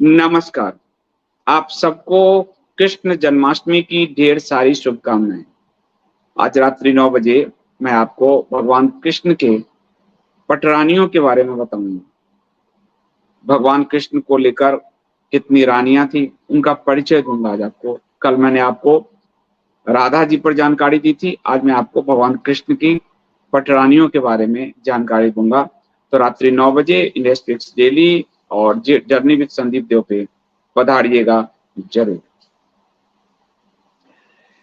नमस्कार। आप सबको कृष्ण जन्माष्टमी की ढेर सारी शुभकामनाएं। आज रात्रि 9 बजे मैं आपको भगवान कृष्ण के पटरानियों के बारे में बताऊंगा। भगवान कृष्ण को लेकर कितनी रानियां थी, उनका परिचय दूंगा आज आपको। कल मैंने आपको राधा जी पर जानकारी दी थी, आज मैं आपको भगवान कृष्ण की पटरानियों के बारे में जानकारी दूंगा। तो रात्रि 9 बजे इंडिया स्पीक्स डेली और जर्नी विद संदीप देव पे पधारिएगा जरूर।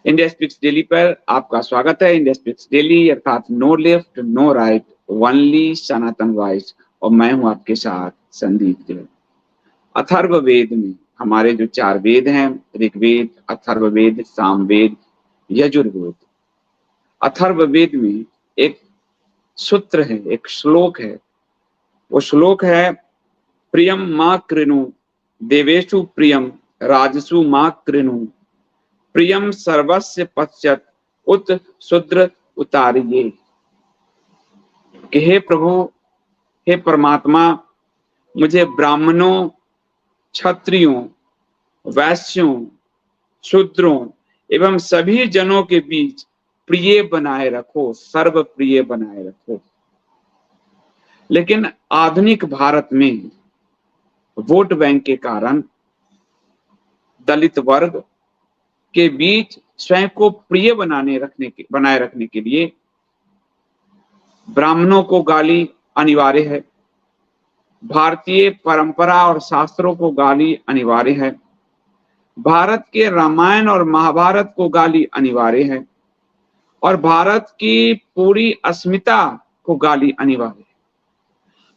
इंडिया स्पीक्स डेली पर आपका स्वागत है। इंडिया स्पीक्स डेली अर्थात no left no right, only Sanatan voice, और मैं हूं आपके साथ संदीप देव। अथर्ववेद में हमारे जो 4 वेद हैं, ऋग्वेद, अथर्ववेद, सामवेद, यजुर्वेद। अथर्ववेद में एक सूत्र है, एक श्लोक है। वो श्लोक है, प्रियम मां कृणु देवेषु प्रियम राजसु मां कृणु प्रियम सर्वस्य पश्चात उत शूद्र उतारिये। कि हे प्रभु, हे परमात्मा, मुझे ब्राह्मणों, क्षत्रियों, वैश्यों, शूद्रों एवं सभी जनों के बीच प्रिय बनाए रखो, सर्व प्रिय बनाए रखो। लेकिन आधुनिक भारत में वोट बैंक के कारण दलित वर्ग के बीच स्वयं को प्रिय बनाए रखने के लिए ब्राह्मणों को गाली अनिवार्य है, भारतीय परंपरा और शास्त्रों को गाली अनिवार्य है, भारत के रामायण और महाभारत को गाली अनिवार्य है, और भारत की पूरी अस्मिता को गाली अनिवार्य है।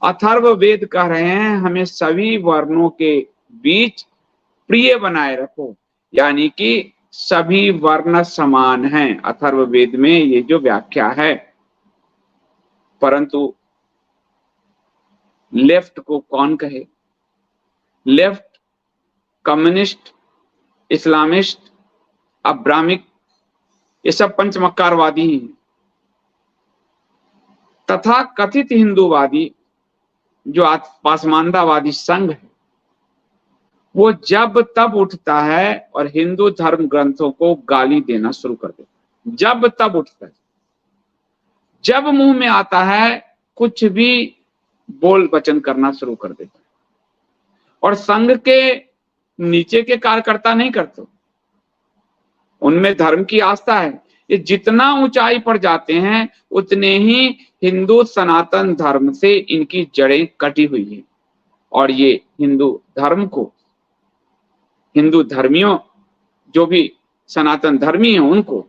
अथर्ववेद कह रहे हैं, हमें सभी वर्णों के बीच प्रिय बनाए रखो, यानी कि सभी वर्ण समान हैं। अथर्ववेद में ये जो व्याख्या है। परंतु लेफ्ट को कौन कहे? लेफ्ट, कम्युनिस्ट, इस्लामिस्ट, अब्राहमिक, ये सब पंचमक्कारवादी ही हैं। तथा कथित हिंदूवादी जो पासमानदावादी संघ है, वो जब तब उठता है और हिंदू धर्म ग्रंथों को गाली देना शुरू कर देता है। जब तब उठता है, जब मुंह में आता है कुछ भी बोल वचन करना शुरू कर देता है। और संघ के नीचे के कार्यकर्ता नहीं करते, उनमें धर्म की आस्था है। ये जितना ऊंचाई पर जाते हैं उतने ही हिंदू सनातन धर्म से इनकी जड़ें कटी हुई है, और ये हिंदू धर्म को, हिंदू धर्मियों, जो भी सनातन धर्मी हैं, उनको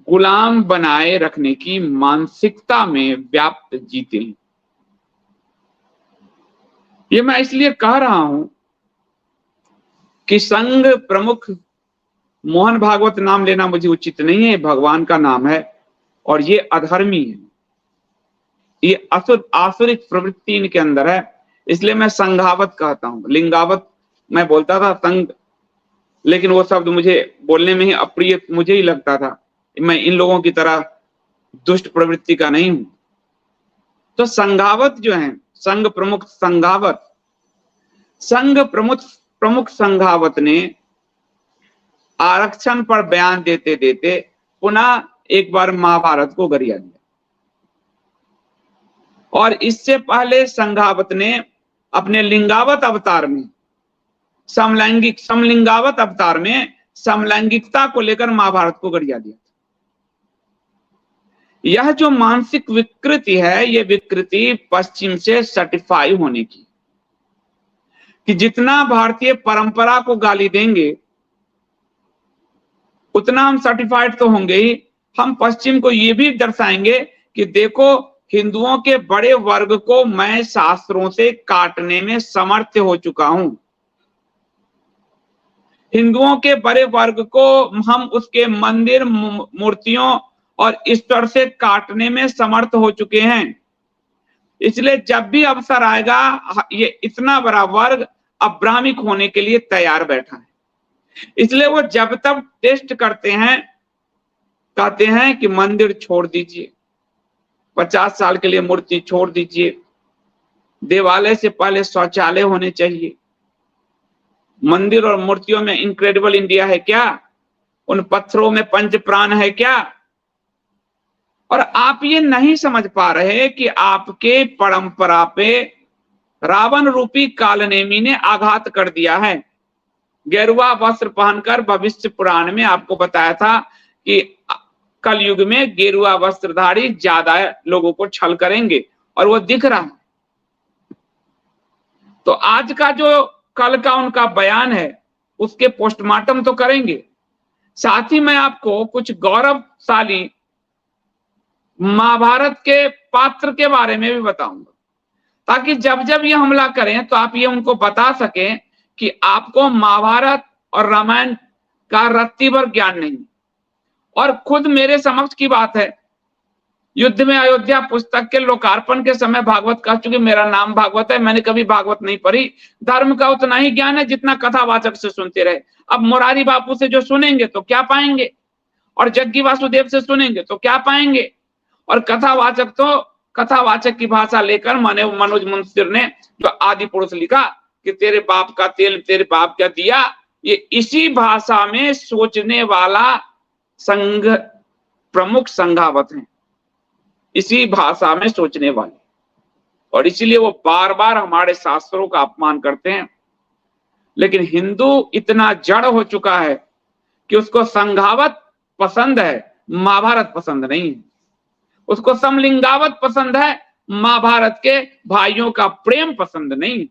गुलाम बनाए रखने की मानसिकता में व्याप्त जीते हैं। ये मैं इसलिए कह रहा हूं कि संघ प्रमुख मोहन भागवत नाम लेना मुझे उचित नहीं है, भगवान का नाम है, और ये अधर्मी है, ये आसुरिक प्रवृत्ति इनके अंदर है। इसलिए मैं संघावत कहता हूं। लिंगावत मैं बोलता था संघ, लेकिन वो शब्द मुझे बोलने में ही अप्रिय मुझे ही लगता था। मैं इन लोगों की तरह दुष्ट प्रवृत्ति का नहीं हूं। तो संघावत जो है, संघ प्रमुख संघावत, संघ प्रमुख संघावत ने आरक्षण पर बयान देते देते पुनः एक बार महाभारत को गरिया दिया। और इससे पहले संघावत ने अपने लिंगावत अवतार में, समलिंगावत अवतार में समलैंगिकता को लेकर महाभारत को गरिया दिया। यह जो मानसिक विकृति है, यह विकृति पश्चिम से सर्टिफाई होने की, कि जितना भारतीय परंपरा को गाली देंगे उतना हम सर्टिफाइड तो होंगे ही, हम पश्चिम को ये भी दर्शाएंगे कि देखो, हिंदुओं के बड़े वर्ग को मैं शास्त्रों से काटने में समर्थ हो चुका हूं। हिंदुओं के बड़े वर्ग को हम उसके मंदिर, मूर्तियों और ईश्वर से काटने में समर्थ हो चुके हैं। इसलिए जब भी अवसर आएगा, ये इतना बड़ा वर्ग अब्राह्मिक होने के लिए तैयार बैठा है। इसलिए वो जब तक टेस्ट करते हैं, कहते हैं कि मंदिर छोड़ दीजिए, 50 साल के लिए मूर्ति छोड़ दीजिए, देवालय से पहले शौचालय होने चाहिए, मंदिर और मूर्तियों में इनक्रेडिबल इंडिया है क्या? उन पत्थरों में पंच प्राण है क्या? और आप ये नहीं समझ पा रहे कि आपके परंपरा पे रावण रूपी कालनेमी ने आघात कर दिया है। गेरुआ वस्त्र पहनकर भविष्य पुराण में आपको बताया था कि कलयुग में गेरुआ वस्त्रधारी ज्यादा लोगों को छल करेंगे, और वो दिख रहा है। तो आज का जो कल का उनका बयान है उसके पोस्टमार्टम तो करेंगे। साथ ही मैं आपको कुछ गौरवशाली महाभारत के पात्र के बारे में भी बताऊंगा, ताकि जब जब ये हमला करें तो आप ये उनको बता सकें कि आपको महाभारत और रामायण का रत्ती भर ज्ञान नहीं। और खुद मेरे समक्ष की बात है, युद्ध में अयोध्या पुस्तक के लोकार्पण के समय भागवत का, चूंकि मेरा नाम भागवत है, मैंने कभी भागवत नहीं पढ़ी। धर्म का उतना ही ज्ञान है जितना कथावाचक से सुनते रहे। अब मुरारी बापू से जो सुनेंगे तो क्या पाएंगे, और जग्गी वासुदेव से सुनेंगे तो क्या पाएंगे, और कथावाचक तो कथावाचक की भाषा लेकर मनोज मुंशीर ने जो आदि पुरुष लिखा कि तेरे बाप का तेल तेरे बाप क्या दिया, ये इसी भाषा में सोचने वाला संघ प्रमुख संघावत हैं, इसी भाषा में सोचने वाले, और इसीलिए वो बार बार हमारे शास्त्रों का अपमान करते हैं। लेकिन हिंदू इतना जड़ हो चुका है कि उसको संघावत पसंद है, महाभारत पसंद नहीं है। उसको समलिंगावत पसंद है, महाभारत के भाइयों का प्रेम पसंद नहीं है,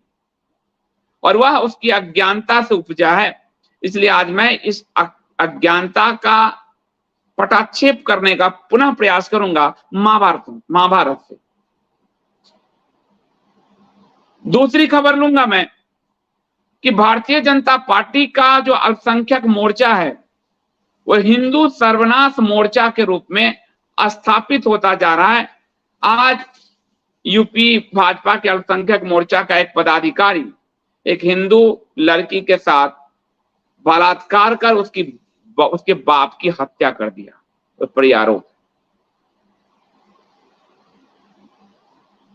और वह उसकी अज्ञानता से उपजा है। इसलिए आज मैं इस अज्ञानता का पटाक्षेप करने का पुनः प्रयास करूंगा महाभारत से। दूसरी खबर लूंगा मैं कि भारतीय जनता पार्टी का जो अल्पसंख्यक मोर्चा है वो हिंदू सर्वनाश मोर्चा के रूप में स्थापित होता जा रहा है। आज यूपी भाजपा के अल्पसंख्यक मोर्चा का एक पदाधिकारी एक हिंदू लड़की के साथ बलात्कार कर उसके बाप की हत्या कर दिया, उस पर आरोप।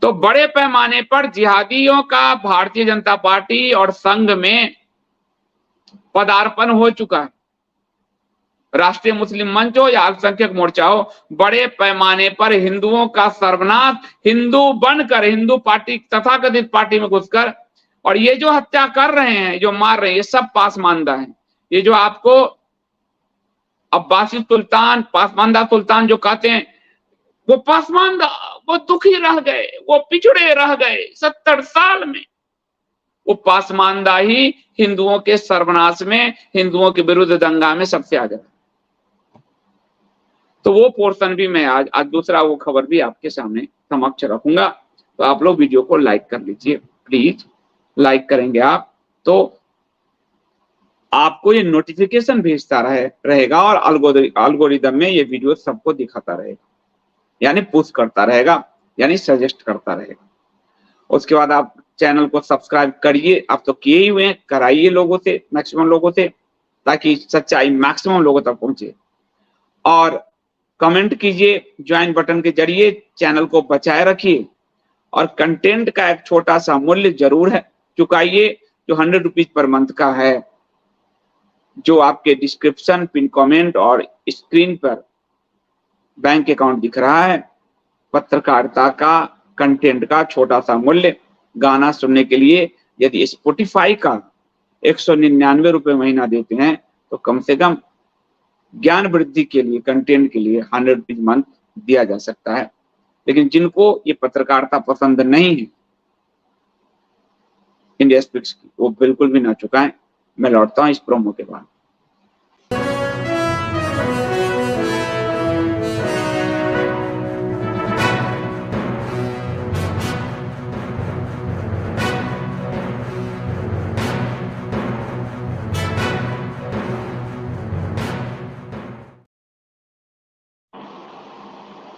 तो बड़े पैमाने पर जिहादियों का भारतीय जनता पार्टी और संघ में पदार्पण हो चुका है। राष्ट्रीय मुस्लिम मंच हो या अल्पसंख्यक मोर्चा हो, बड़े पैमाने पर हिंदुओं का सर्वनाश, हिंदू बनकर हिंदू पार्टी तथाकथित पार्टी में घुसकर, और ये जो हत्या कर रहे हैं, जो मार रहे हैं, ये सब पासमानदा हैं। ये जो आपको अब्बासी सुल्तान, पासमानदा सुल्तान जो कहते हैं, वो पासमानदा, वो दुखी रह गए, वो पिछड़े रह गए 70 साल में। वो पासमानदा ही हिंदुओं के सर्वनाश में, हिंदुओं के विरुद्ध दंगा में सबसे आगे। तो वो पोर्शन भी मैं आज दूसरा वो खबर भी आपके सामने समक्ष रखूंगा। तो आप लोग वीडियो को लाइक कर लीजिए प्लीज। लाइक करेंगे आप तो आपको ये नोटिफिकेशन भेजता रहेगा, और अल्गोरिदम में ये वीडियो सबको दिखाता रहेगा, यानी पुश करता रहेगा, यानी सजेस्ट करता रहेगा। उसके बाद आप चैनल को सब्सक्राइब करिए, आप तो किए ही हुए हैं, कराइए लोगों से, मैक्सिमम लोगों से, ताकि सच्चाई मैक्सिमम लोगों तक पहुंचे। और कमेंट कीजिए, ज्वाइन बटन के जरिए चैनल को बचाए रखिए, और कंटेंट का एक छोटा सा मूल्य जरूर है चुकाइए, जो 100 रुपीज पर मंथ का है, जो आपके डिस्क्रिप्शन, पिन कमेंट और स्क्रीन पर बैंक अकाउंट दिख रहा है। पत्रकारिता का कंटेंट का छोटा सा मूल्य, गाना सुनने के लिए यदि स्पॉटिफाई का 199 रुपए महीना देते हैं, तो कम से कम ज्ञान वृद्धि के लिए, कंटेंट के लिए 100 रुपीज मंथ दिया जा सकता है। लेकिन जिनको ये पत्रकारिता पसंद नहीं है इंडिया स्पीक्स की, वो बिल्कुल भी ना चुकाएं। मैं लौटता हूं इस प्रोमो के बाद।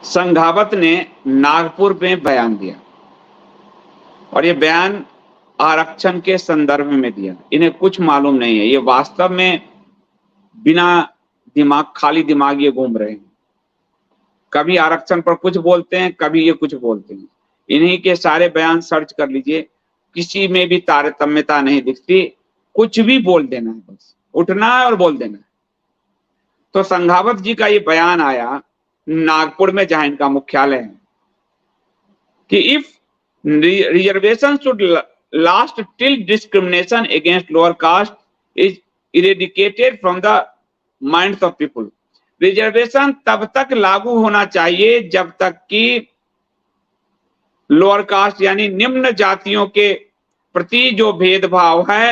संघावत ने नागपुर में बयान दिया, और ये बयान आरक्षण के संदर्भ में दिया। इन्हें कुछ मालूम नहीं है, ये वास्तव में बिना दिमाग, खाली दिमाग ये घूम रहे हैं। कभी आरक्षण पर कुछ बोलते हैं, कभी ये कुछ बोलते हैं। इन्हीं के सारे बयान सर्च कर लीजिए, किसी में भी तारतम्यता नहीं दिखती। कुछ भी बोल देना है, बस उठना है और बोल देना है। तो संघावत जी का ये बयान आया नागपुर में, जहां इनका मुख्यालय है, कि if reservation should last till discrimination against lower caste is eradicated from the minds of people. Reservation तब तक लागू होना चाहिए जब तक कि लोअर कास्ट यानी निम्न जातियों के प्रति जो भेदभाव है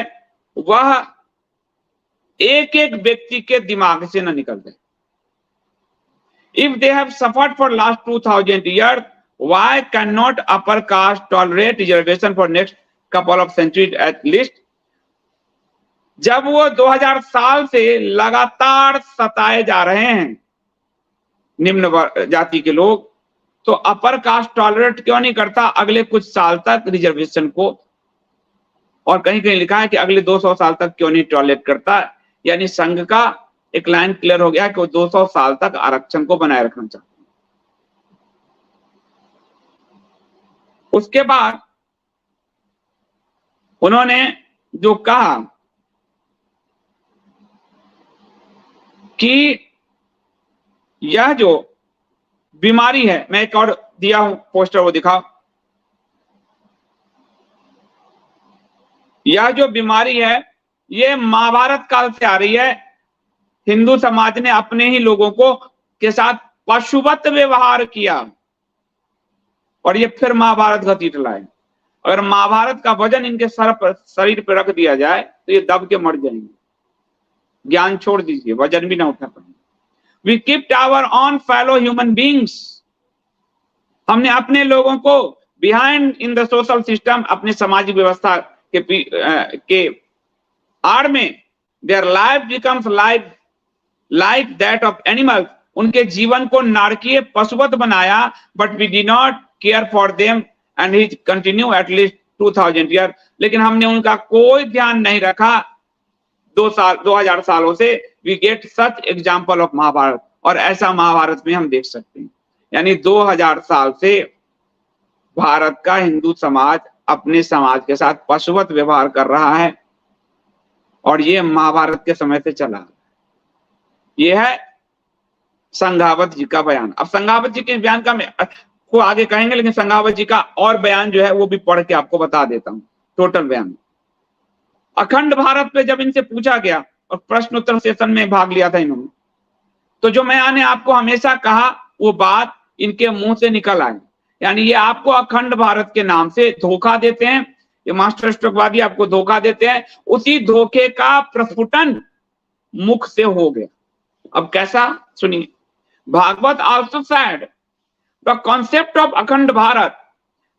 वह एक एक व्यक्ति के दिमाग से न निकल जाए। If they have suffered for last 2000 years, why cannot upper caste tolerate reservation for next couple of centuries at least? जब वो 2000 साल से लगातार सताए जा रहे हैं निम्न जाति के लोग, तो अपर कास्ट टॉलरेट क्यों नहीं करता अगले कुछ साल तक रिजर्वेशन को? और कहीं कहीं लिखा है कि अगले 200 साल तक क्यों नहीं टॉलरेट करता। यानी संघ का एक लाइन क्लियर हो गया कि वो 200 साल तक आरक्षण को बनाए रखना चाहते हैं। उसके बाद उन्होंने जो कहा कि यह जो बीमारी है, मैं एक और दिया हूं पोस्टर, वो दिखाओ। यह जो बीमारी है ये महाभारत काल से आ रही है। हिंदू समाज ने अपने ही लोगों को के साथ पशुवत व्यवहार किया और ये फिर महाभारत का तीर लाए। अगर महाभारत का वजन इनके शरीर पर रख दिया जाए तो ये दब के मर जाएंगे। ज्ञान छोड़ दीजिए, वजन भी ना उठा पाएंगे। We kept our own fellow human beings. हमने अपने लोगों को behind in the social system, अपने सामाजिक व्यवस्था के आड़ में, their life becomes like that of animals. उनके जीवन को नारकीय पशुवत बनाया। But we did not care for them and he continue at least 2000 year. लेकिन हमने उनका कोई ध्यान नहीं रखा 2000 सालों से। We get such example of Mahabharata, और ऐसा महाभारत में हम देख सकते हैं। यानी 2000 साल से भारत का हिंदू समाज अपने समाज के साथ पशुवत व्यवहार कर रहा है, और ये महाभारत के समय से चला। यह है संघावत जी का बयान। अब संघावत जी के बयान का को आगे कहेंगे, लेकिन संघावत जी का और बयान जो है वो भी पढ़ के आपको बता देता हूं। टोटल बयान अखंड भारत पे जब इनसे पूछा गया, और प्रश्न उत्तर सेशन में भाग लिया था इन्होंने, तो जो मैंने आपको हमेशा कहा वो बात इनके मुंह से निकल आई। यानी ये आपको अखंड भारत के नाम से धोखा देते हैं, ये मास्टर स्ट्रोकवादी आपको धोखा देते हैं। उसी धोखे का प्रस्फुटन मुख से हो गया। अब कैसा, सुनिए। Bhagwat also said the concept of Akhand Bharat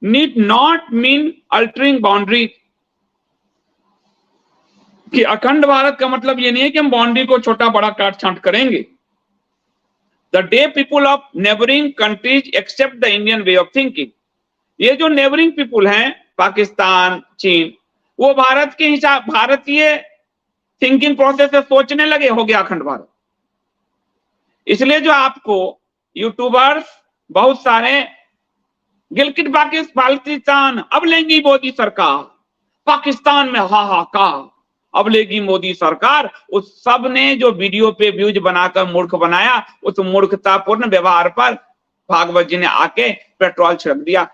need not mean altering boundary. कि अखंड भारत का मतलब ये नहीं है कि हम बाउंड्री को छोटा बड़ा काट छांट करेंगे। The day people of neighbouring countries accept the Indian way of thinking. ये जो नेबरिंग पीपुल हैं, पाकिस्तान, चीन, वो भारत के हिसाब, भारतीय थिंकिंग प्रोसेस से सोचने लगे, हो गया अखंड भारत। इसलिए जो आपको यूट्यूबर्स बहुत सारे गिलगित बाल्टिस्तान अब लेंगी मोदी सरकार, पाकिस्तान में हाहाकार अब लेगी मोदी सरकार, उस सब ने जो वीडियो पे व्यूज बनाकर मूर्ख बनाया, उस मूर्खतापूर्ण व्यवहार पर भागवत जी ने आके पेट्रोल छिड़क दिया,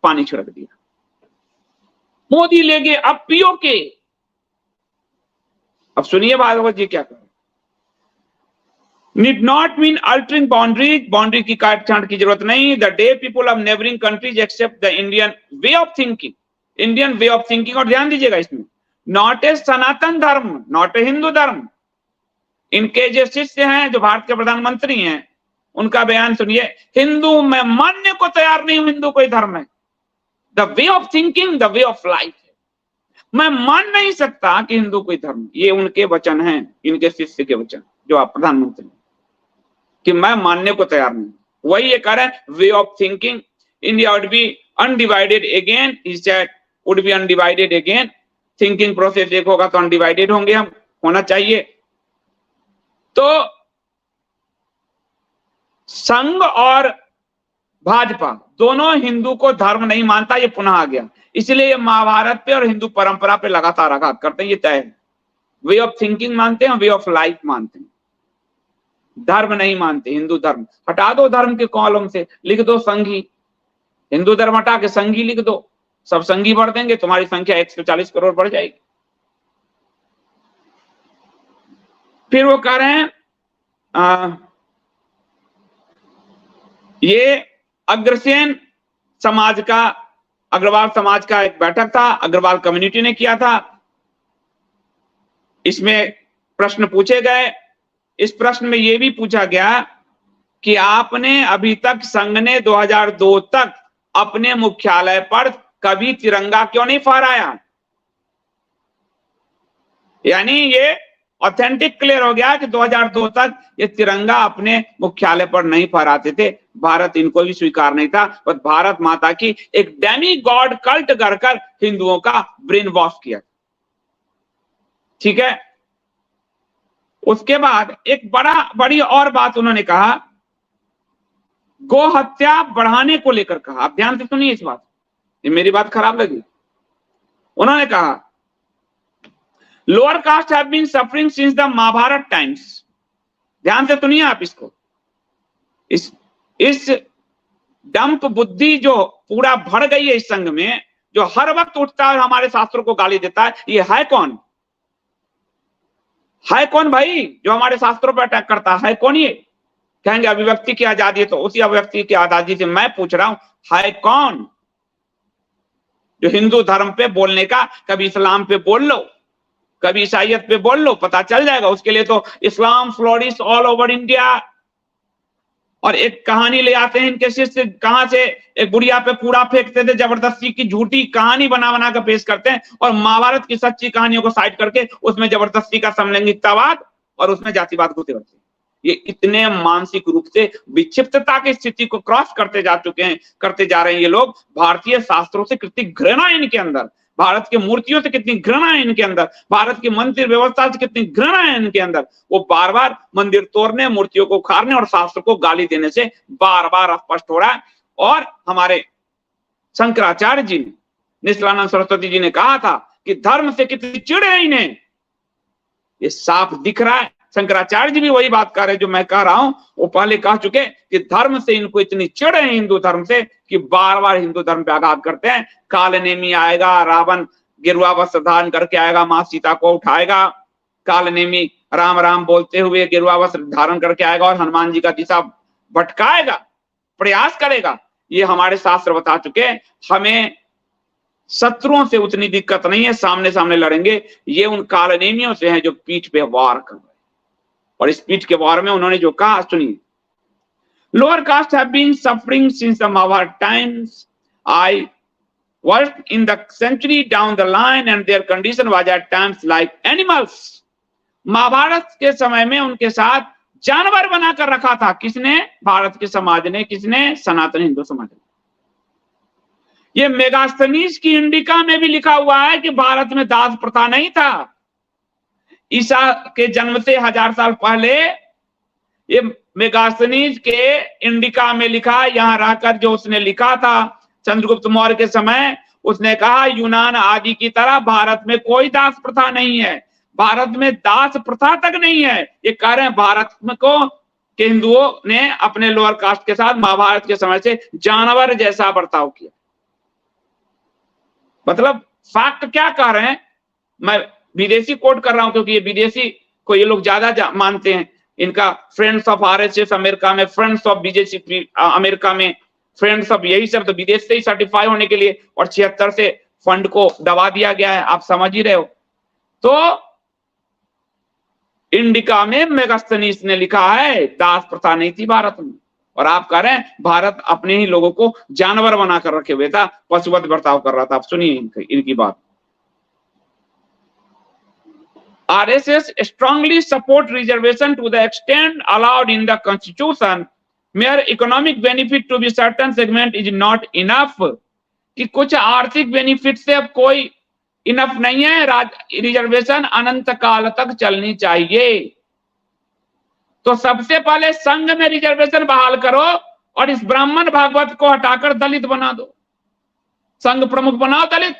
पानी छिड़क दिया। मोदी लेंगे अब पीओ के। अब सुनिए भागवत जी क्या करें। Need not mean altering boundaries, boundary की काट छांट की जरूरत नहीं। The day people of neighbouring countries accept the Indian way of thinking, Indian way of thinking. और ध्यान दीजिएगा इसमें, नॉट ए सनातन धर्म, नॉट ए हिंदू धर्म। इनके जो शिष्य हैं, जो भारत के प्रधानमंत्री हैं, उनका बयान सुनिए। हिंदू मैं मानने को तैयार नहीं हूं, हिंदू कोई धर्म है। The way of thinking the way of life है। मैं मान नहीं सकता कि हिंदू कोई धर्म। ये उनके वचन हैं, इनके शिष्य के वचन, जो आप प्रधानमंत्री, कि मैं मानने को तैयार नहीं। वही ये कह रहे हैं, वे of thinking. India would be undivided again, he said would be undivided again. Thinking process एक होगा तो अनडिवाइडेड होंगे हम, होना चाहिए। तो संघ और भाजपा दोनों हिंदू को धर्म नहीं मानता, ये पुनः आ गया। इसलिए ये महाभारत पे और हिंदू परंपरा पे लगातार आघात करते हैं, ये तय है। वे ऑफ थिंकिंग मानते हैं, वे ऑफ लाइफ मानते हैं, धर्म नहीं मानते। हिंदू धर्म हटा दो, धर्म के कॉलम से लिख दो संघी, हिंदू धर्म हटा के संघी लिख दो, सब संघी भर देंगे, तुम्हारी संख्या 140 करोड़ बढ़ जाएगी। फिर वो कह रहे हैं ये अग्रसेन समाज का, अग्रवाल समाज का एक बैठक था, अग्रवाल कम्युनिटी ने किया था, इसमें प्रश्न पूछे गए। इस प्रश्न में यह भी पूछा गया कि आपने अभी तक संघ ने 2002 तक अपने मुख्यालय पर कभी तिरंगा क्यों नहीं फहराया। यानी ये ऑथेंटिक क्लियर हो गया कि 2002 तक ये तिरंगा अपने मुख्यालय पर नहीं फहराते थे, भारत इनको भी स्वीकार नहीं था, बस भारत माता की एक डेमी गॉड कल्ट कर हिंदुओं का ब्रेन वॉश किया। ठीक है, उसके बाद एक बड़ी और बात उन्होंने कहा, गो हत्या बढ़ाने को लेकर कहा। आप ध्यान से सुनिए इस बात, ये मेरी बात खराब लगी। उन्होंने कहा lower caste have been suffering since the Mahabharata times. ध्यान से सुनिए आप इसको, इस डंप बुद्धि जो पूरा भर गई है इस संघ में, जो हर वक्त उठता है और हमारे शास्त्रों को गाली देता है, ये है कौन? है कौन भाई जो हमारे शास्त्रों पर अटैक करता है? कौन ये? कहेंगे अभिव्यक्ति की आजादी, तो उसी अभिव्यक्ति की आजादी से मैं पूछ रहा हूं है कौन जो हिंदू धर्म पे बोलने का, कभी इस्लाम पे बोल लो, कभी ईसाइयत पे बोल लो, पता चल जाएगा। उसके लिए तो इस्लाम फ्लोरिश ऑल ओवर इंडिया। और एक कहानी ले आते हैं इनके शिष्य, कहां से, एक बुढ़िया पे कूड़ा फेंकते थे, जबरदस्ती की झूठी कहानी बना कर पेश करते हैं, और महाभारत की सच्ची कहानियों को साइड करके उसमें जबरदस्ती का समलैंगिकतावाद और उसमें जातिवाद घुसे होते हैं। ये इतने मानसिक रूप से विक्षिप्तता की स्थिति को क्रॉस करते जा रहे हैं ये लोग। भारतीय शास्त्रों से कितनी घृणा है इनके अंदर, भारत की मूर्तियों से कितनी घृणा है इनके अंदर, भारत की मंदिर व्यवस्था से कितनी घृणा है इनके अंदर। वो बार बार मंदिर तोड़ने, मूर्तियों को उखाड़ने और शास्त्र को गाली देने से बार बार स्पष्ट हो रहा है। और हमारे शंकराचार्य जी ने, निष्कलानंद सरस्वती जी ने कहा था कि धर्म से कितनी चिढ़ है इन्हें, ये साफ दिख रहा है। शंकराचार्य जी भी वही बात कर रहे जो मैं कह रहा हूं, वो पहले कह चुके कि धर्म से इनको इतनी चिढ़ है हिंदू धर्म से कि बार बार हिंदू धर्म पे आघात करते हैं। काल नेमी आएगा, रावण गिरुआ वस्त्र धारण करके आएगा, मां सीता को उठाएगा, काल नेमी राम राम बोलते हुए गिरुआ वस्त्र धारण करके आएगा और हनुमान जी का दिशा भटकाएगा, प्रयास करेगा। ये हमारे शास्त्र बता चुके। हमें शत्रुओं से उतनी दिक्कत नहीं है, सामने सामने लड़ेंगे। ये उन कालनेमियों से है जो पीठ पे वार कर रहे हैं। और इस पीठ के वार में उन्होंने जो कहा सुनिए, lower caste have been suffering since the Mahabharata times. I worked in the century down the line and their condition was at times like animals. Mahabharata के समय में उनके साथ जानवर बनाकर रखा था। किसने? भारत के समाज ने। किसने? सनातन हिंदू समाज ने। ये मेगास्थनीज की इंडिका में भी लिखा हुआ है कि भारत में दास प्रथा नहीं था। ईसा के जन्म से 1000 साल पहले ये मेगास्थनीज के इंडिका में लिखा, यहां रहकर जो उसने लिखा था चंद्रगुप्त मौर्य के समय, उसने कहा यूनान आदि की तरह भारत में कोई दास प्रथा नहीं है, भारत में दास प्रथा तक नहीं है। ये कह रहे हैं भारत में को के हिंदुओं ने अपने लोअर कास्ट के साथ महाभारत के समय से जानवर जैसा बर्ताव किया। मतलब फैक्ट क्या कह रहे हैं, मैं विदेशी कोट कर रहा हूं क्योंकि ये विदेशी को ये लोग ज्यादा मानते हैं। इनका फ्रेंड्स ऑफ आरएसएस अमेरिका में, फ्रेंड्स ऑफ बीजेपी अमेरिका में, फ्रेंड्स ऑफ यही सब तो विदेश से ही सर्टिफाई होने के लिए, और 76 से फंड को दबा दिया गया है, आप समझ ही रहे हो। तो इंडिका में मेगास्थनीज ने लिखा है दास प्रथा नहीं थी भारत में, और आप कह रहे हैं भारत अपने ही लोगों को जानवर बनाकर रखे हुए था, पशुवत बर्ताव कर रहा था। आप सुनिए इनकी बात। RSS strongly support reservation to the extent allowed in the constitution. Mere economic benefit to be certain segment is not enough. कि कुछ आर्थिक बेनिफिट से अब कोई इनफ नहीं है, रिजर्वेशन अनंत काल तक चलनी चाहिए। तो सबसे पहले संघ में रिजर्वेशन बहाल करो और इस ब्राह्मण भागवत को हटाकर दलित बना दो, संघ प्रमुख बनाओ दलित,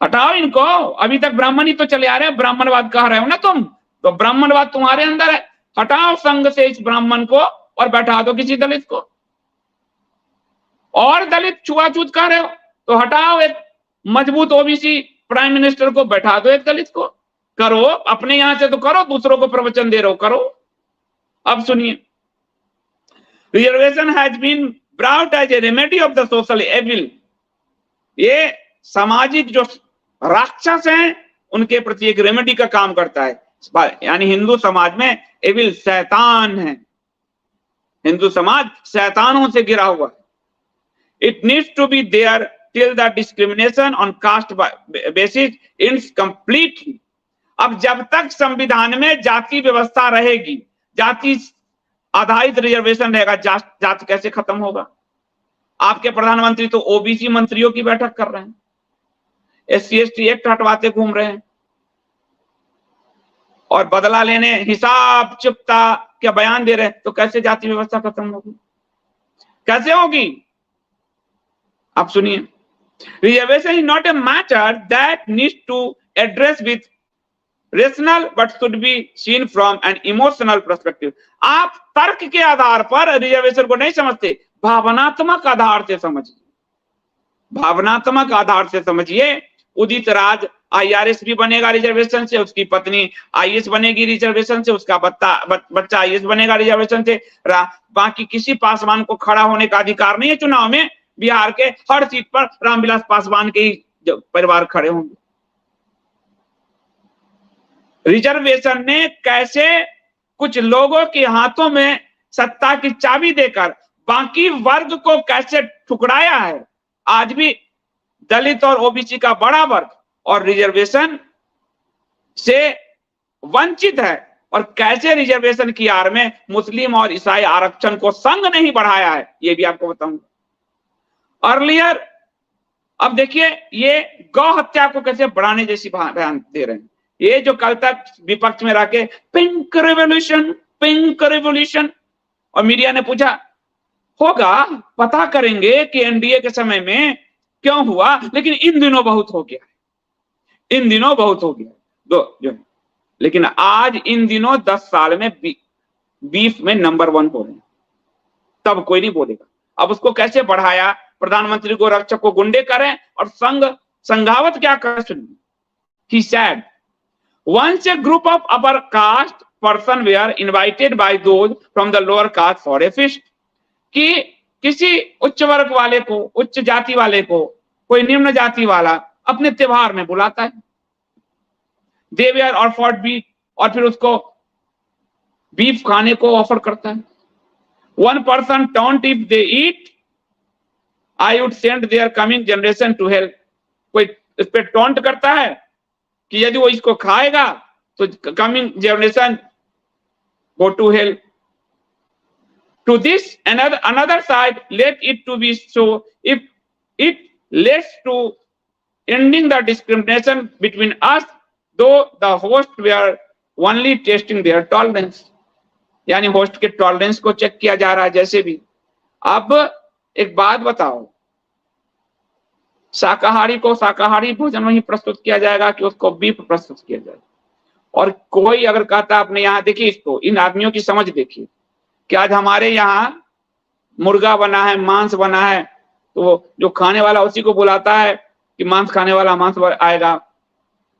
हटा हटाओ इनको, अभी तक ब्राह्मण ही तो चले आ रहे हैं, ब्राह्मणवाद कह रहे हो ना तुम, तो ब्राह्मणवाद तुम्हारे अंदर है। हटाओ संघ से इस ब्राह्मण को और बैठा दो किसी दलित को। और दलित छुआछूत कर रहे हो तो हटाओ एक मजबूत ओबीसी प्राइम मिनिस्टर को, बैठा दो एक दलित को। करो, अपने यहां से तो करो, दूसरों को प्रवचन दे रहे हो, करो। अब सुनिए, reservation has been brought as a remedy of the social evil. ये सामाजिक जो राक्षस हैं उनके प्रति एक रेमेडी का काम करता है। यानी हिंदू समाज में एविल शैतान है, हिंदू समाज शैतानों से गिरा हुआ है। It needs to be there till the discrimination on caste basis it's completely. अब जब तक संविधान में जाति व्यवस्था रहेगी, जाति आधारित रिजर्वेशन रहेगा, जाति कैसे खत्म होगा? आपके प्रधानमंत्री तो ओबीसी मंत्रियों की बैठक कर रहे हैं, SC ST एक्ट हटवाते घूम रहे हैं और बदला लेने, हिसाब चुकता क्या बयान दे रहे हैं। तो कैसे जाति व्यवस्था खत्म होगी, कैसे होगी? आप सुनिए, reservation is not a matter that needs to address with rational but should be seen from an emotional perspective. आप तर्क के आधार पर रिजर्वेशन को नहीं समझते, भावनात्मक आधार से समझिए, भावनात्मक आधार से समझिए। उदित राज IRS भी बनेगा रिजर्वेशन से, उसकी पत्नी IAS बनेगी रिजर्वेशन से, उसका बच्चा IAS बनेगा रिजर्वेशन से। बाकी किसी पासवान को खड़ा होने का अधिकार नहीं है चुनाव में। बिहार के हर सीट पर रामविलास पासवान के ही परिवार खड़े होंगे। रिजर्वेशन ने कैसे कुछ लोगों के हाथों में सत्ता की चाबी देकर बाकी वर्ग को कैसे ठुकराया है। आज भी दलित और ओबीसी का बड़ा वर्ग और रिजर्वेशन से वंचित है, और कैसे रिजर्वेशन की आड़ में मुस्लिम और ईसाई आरक्षण को संघ नहीं बढ़ाया है, ये भी आपको बताऊंगा। अर्लियर, अब देखिए ये गौ हत्या को कैसे बढ़ाने जैसी बयान दे रहे हैं। ये जो कल तक विपक्ष में रह के पिंक रेवोल्यूशन, और मीडिया ने पूछा होगा, पता करेंगे कि एनडीए के समय में क्यों हुआ, लेकिन इन दिनों बहुत हो गया, इन दिनों बहुत हो गया जो। लेकिन आज इन दिनों 10 साल में बीफ में नंबर 1 हो रहे हैं, तब कोई नहीं बोलेगा। अब उसको कैसे बढ़ाया, प्रधानमंत्री को रक्षक को गुंडे करें और संघावत क्या कर सुनिए। He said, once a group of upper caste person were invited by those from the lower caste for a feast। कि किसी उच्च वर्ग वाले को, उच्च जाति वाले को कोई निम्न जाति वाला अपने त्योहार में बुलाता है। They were offered beef, और फिर उसको बीफ खाने को ऑफर करता है। One person taunt if they eat, I would send their coming generation to hell। कोई इस पे टॉन्ट करता है कि यदि वो इसको खाएगा तो coming generation go to hell. To this another side, let it to be so, if it leads to ending the discrimination between us, though the host were only testing their tolerance। यानी host के tolerance को check किया जा रहा है जैसे भी। अब एक बात बताओ, शाकाहारी को शाकाहारी भोजन वही प्रस्तुत किया जाएगा कि उसको बीफ प्रस्तुत किया जाएगा? और कोई अगर कहता अपने यहाँ, देखिए इसको, इन आदमियों की समझ देखिए कि आज हमारे यहाँ मुर्गा बना है, मांस बना है, तो जो खाने वाला उसी को बुलाता है कि मांस खाने वाला मांस आएगा,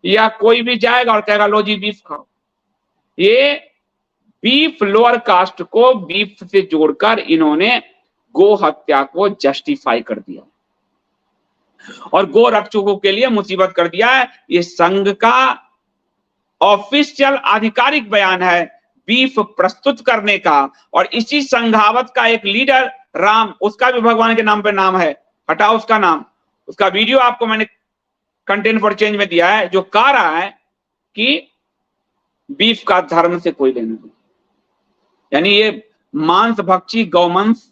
या कोई भी जाएगा और कहेगा लो जी बीफ खाओ। ये बीफ लोअर कास्ट को बीफ से जोड़कर इन्होंने गो हत्या को जस्टिफाई कर दिया और गो रक्षकों के लिए मुसीबत कर दिया है। ये संघ का ऑफिशियल आधिकारिक बयान है बीफ प्रस्तुत करने का। और इसी संघावत का एक लीडर राम, उसका भी भगवान के नाम पे नाम है, हटाओ उसका नाम, उसका वीडियो आपको मैंने कंटेंट फॉर चेंज में दिया है, जो कह रहा है कि बीफ का धर्म से कोई लेना नहीं। यानी ये मांस भक्षी, गौवंश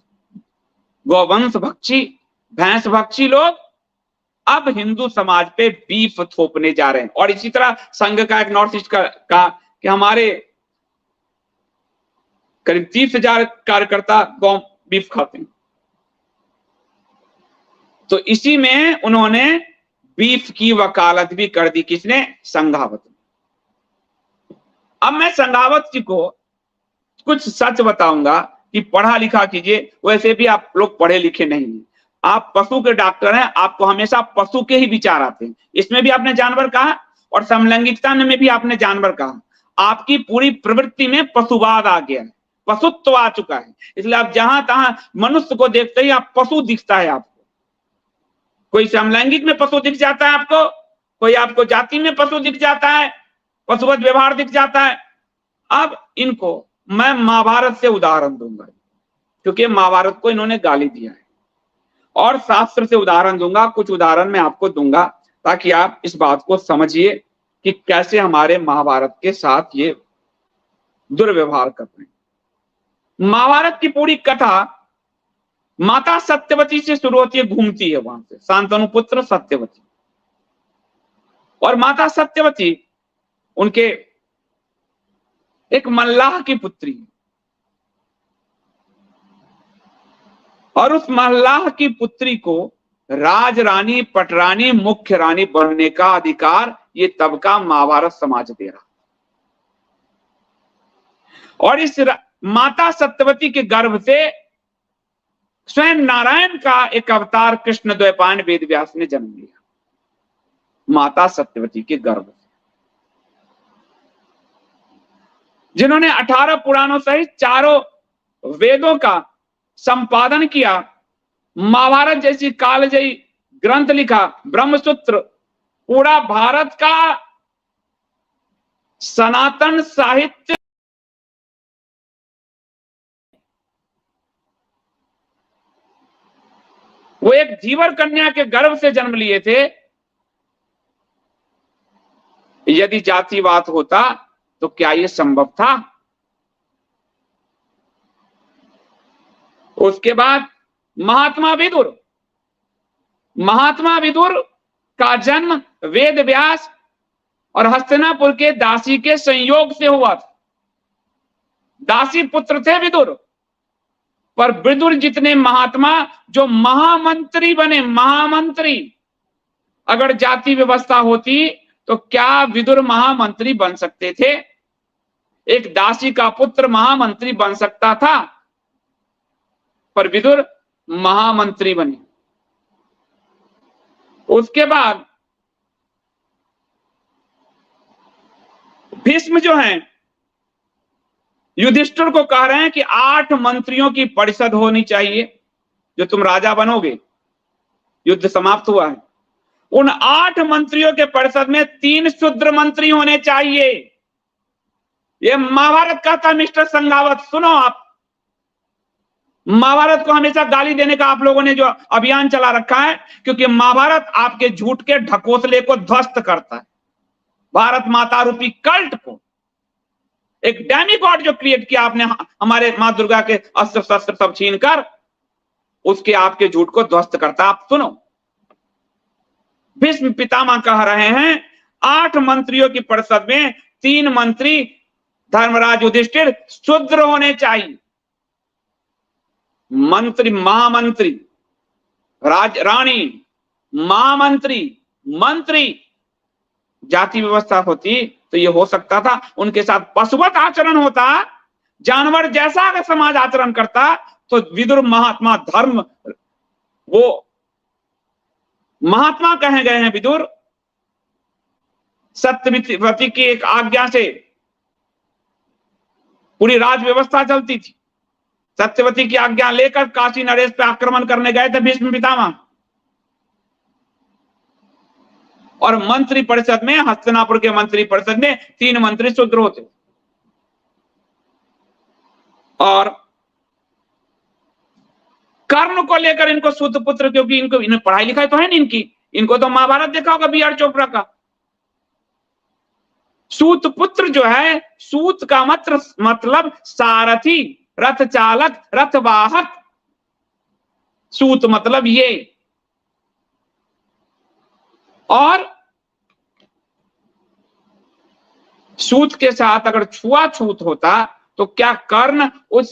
भक्षी, भैंस भक्षी लोग अब हिंदू समाज पे बीफ थोपने जा रहे हैं। और इसी तरह संघ का एक नॉर्थ ईस्ट का कि हमारे करीब 30,000 कार्यकर्ता गौ बीफ खाते हैं। तो इसी में उन्होंने बीफ की वकालत भी कर दी किसने? संघावत ने। अब मैं संघावत जी को कुछ सच बताऊंगा कि पढ़ा लिखा कीजिए, वैसे भी आप लोग पढ़े लिखे नहीं हैं, आप पशु के डॉक्टर हैं, आपको हमेशा पशु के ही विचार आते हैं। इसमें भी आपने जानवर कहा और समलैंगिकता में भी आपने जानवर कहा। आपकी पूरी प्रवृत्ति में पशुवाद आ गया है, पशुत्व आ चुका है, इसलिए आप जहां तहां मनुष्य को देखते ही आप पशु दिखता है आपको। कोई समलैंगिक में पशु दिख जाता है आपको, कोई आपको जाति में पशु दिख जाता है, पशुवत व्यवहार दिख जाता है। अब इनको मैं महाभारत से उदाहरण दूंगा, क्योंकि महाभारत को इन्होंने गाली दिया है, और शास्त्र से उदाहरण दूंगा। कुछ उदाहरण मैं आपको दूंगा ताकि आप इस बात को समझिए कि कैसे हमारे महाभारत के साथ ये दुर्व्यवहार कर रहे हैं। महाभारत की पूरी कथा माता सत्यवती से शुरू होती है, घूमती है वहां से, शांतनु पुत्र सत्यवती। और माता सत्यवती उनके एक मल्लाह की पुत्री है, और उस मल्लाह की पुत्री को राजरानी, पटरानी, मुख्य रानी बनने का अधिकार ये तबका महाभारत समाज दे रहा। और इस माता सत्यवती के गर्भ से स्वयं नारायण का एक अवतार कृष्ण द्वैपायन वेद व्यास ने जन्म लिया, माता सत्यवती के गर्भ से, जिन्होंने 18 पुराणों सहित चारों वेदों का संपादन किया, महाभारत जैसी कालजयी ग्रंथ लिखा, ब्रह्मसूत्र, पूरा भारत का सनातन साहित्य वो एक धीवर कन्या के गर्भ से जन्म लिए थे। यदि जातिवाद होता तो क्या यह संभव था? उसके बाद महात्मा विदुर का जन्म वेद व्यास और हस्तिनापुर के दासी के संयोग से हुआ था। दासी पुत्र थे विदुर, पर विदुर जितने महात्मा जो महामंत्री बने, महामंत्री, अगर जाति व्यवस्था होती तो क्या विदुर महामंत्री बन सकते थे? एक दासी का पुत्र महामंत्री बन सकता था, पर विदुर महामंत्री बने। उसके बाद भीष्म जो हैं, युधिष्ठिर को कह रहे हैं कि 8 मंत्रियों की परिषद होनी चाहिए, जो तुम राजा बनोगे, युद्ध समाप्त हुआ है। उन 8 मंत्रियों के परिषद में 3 शूद्र मंत्री होने चाहिए। ये महाभारत का था मिस्टर संघावत। सुनो, आप महाभारत को हमेशा गाली देने का आप लोगों ने जो अभियान चला रखा है, क्योंकि महाभारत आपके झूठ के ढकोसले को ध्वस्त करता है। भारत माता रूपी कल्ट को, एक डेमिगॉड जो क्रिएट किया आपने हमारे मां दुर्गा के अस्त्र शस्त्र सब छीन कर, उसके आपके झूठ को ध्वस्त करता। आप सुनो, भीष्म पितामह कह रहे हैं 8 मंत्रियों की परिषद में 3 मंत्री धर्मराज युधिष्ठिर शूद्र होने चाहिए। मंत्री, महामंत्री, रानी, महामंत्री, मंत्री, जाति व्यवस्था होती तो ये हो सकता था। उनके साथ पशुवत आचरण होता, जानवर जैसा अगर समाज आचरण करता, तो विदुर महात्मा, धर्म, वो महात्मा कहे गए हैं विदुर। सत्यवती की एक आज्ञा से पूरी राज व्यवस्था चलती थी। सत्यवती की आज्ञा लेकर काशी नरेश पे आक्रमण करने गए थे भीष्म पितामह। और मंत्री परिषद में, हस्तिनापुर के मंत्री परिषद में 3 मंत्री शूद्र होते। और कर्ण को लेकर इनको सूत पुत्र, क्योंकि इन्हें पढ़ाई लिखाई तो है नहीं इनकी, इनको तो महाभारत देखा होगा बी आर चोपड़ा का। सूत पुत्र जो है, सूत का मतलब सारथी, रथ चालक, रथवाहक, सूत मतलब ये। और सूत के साथ अगर छुआछूत होता तो क्या कर्ण उस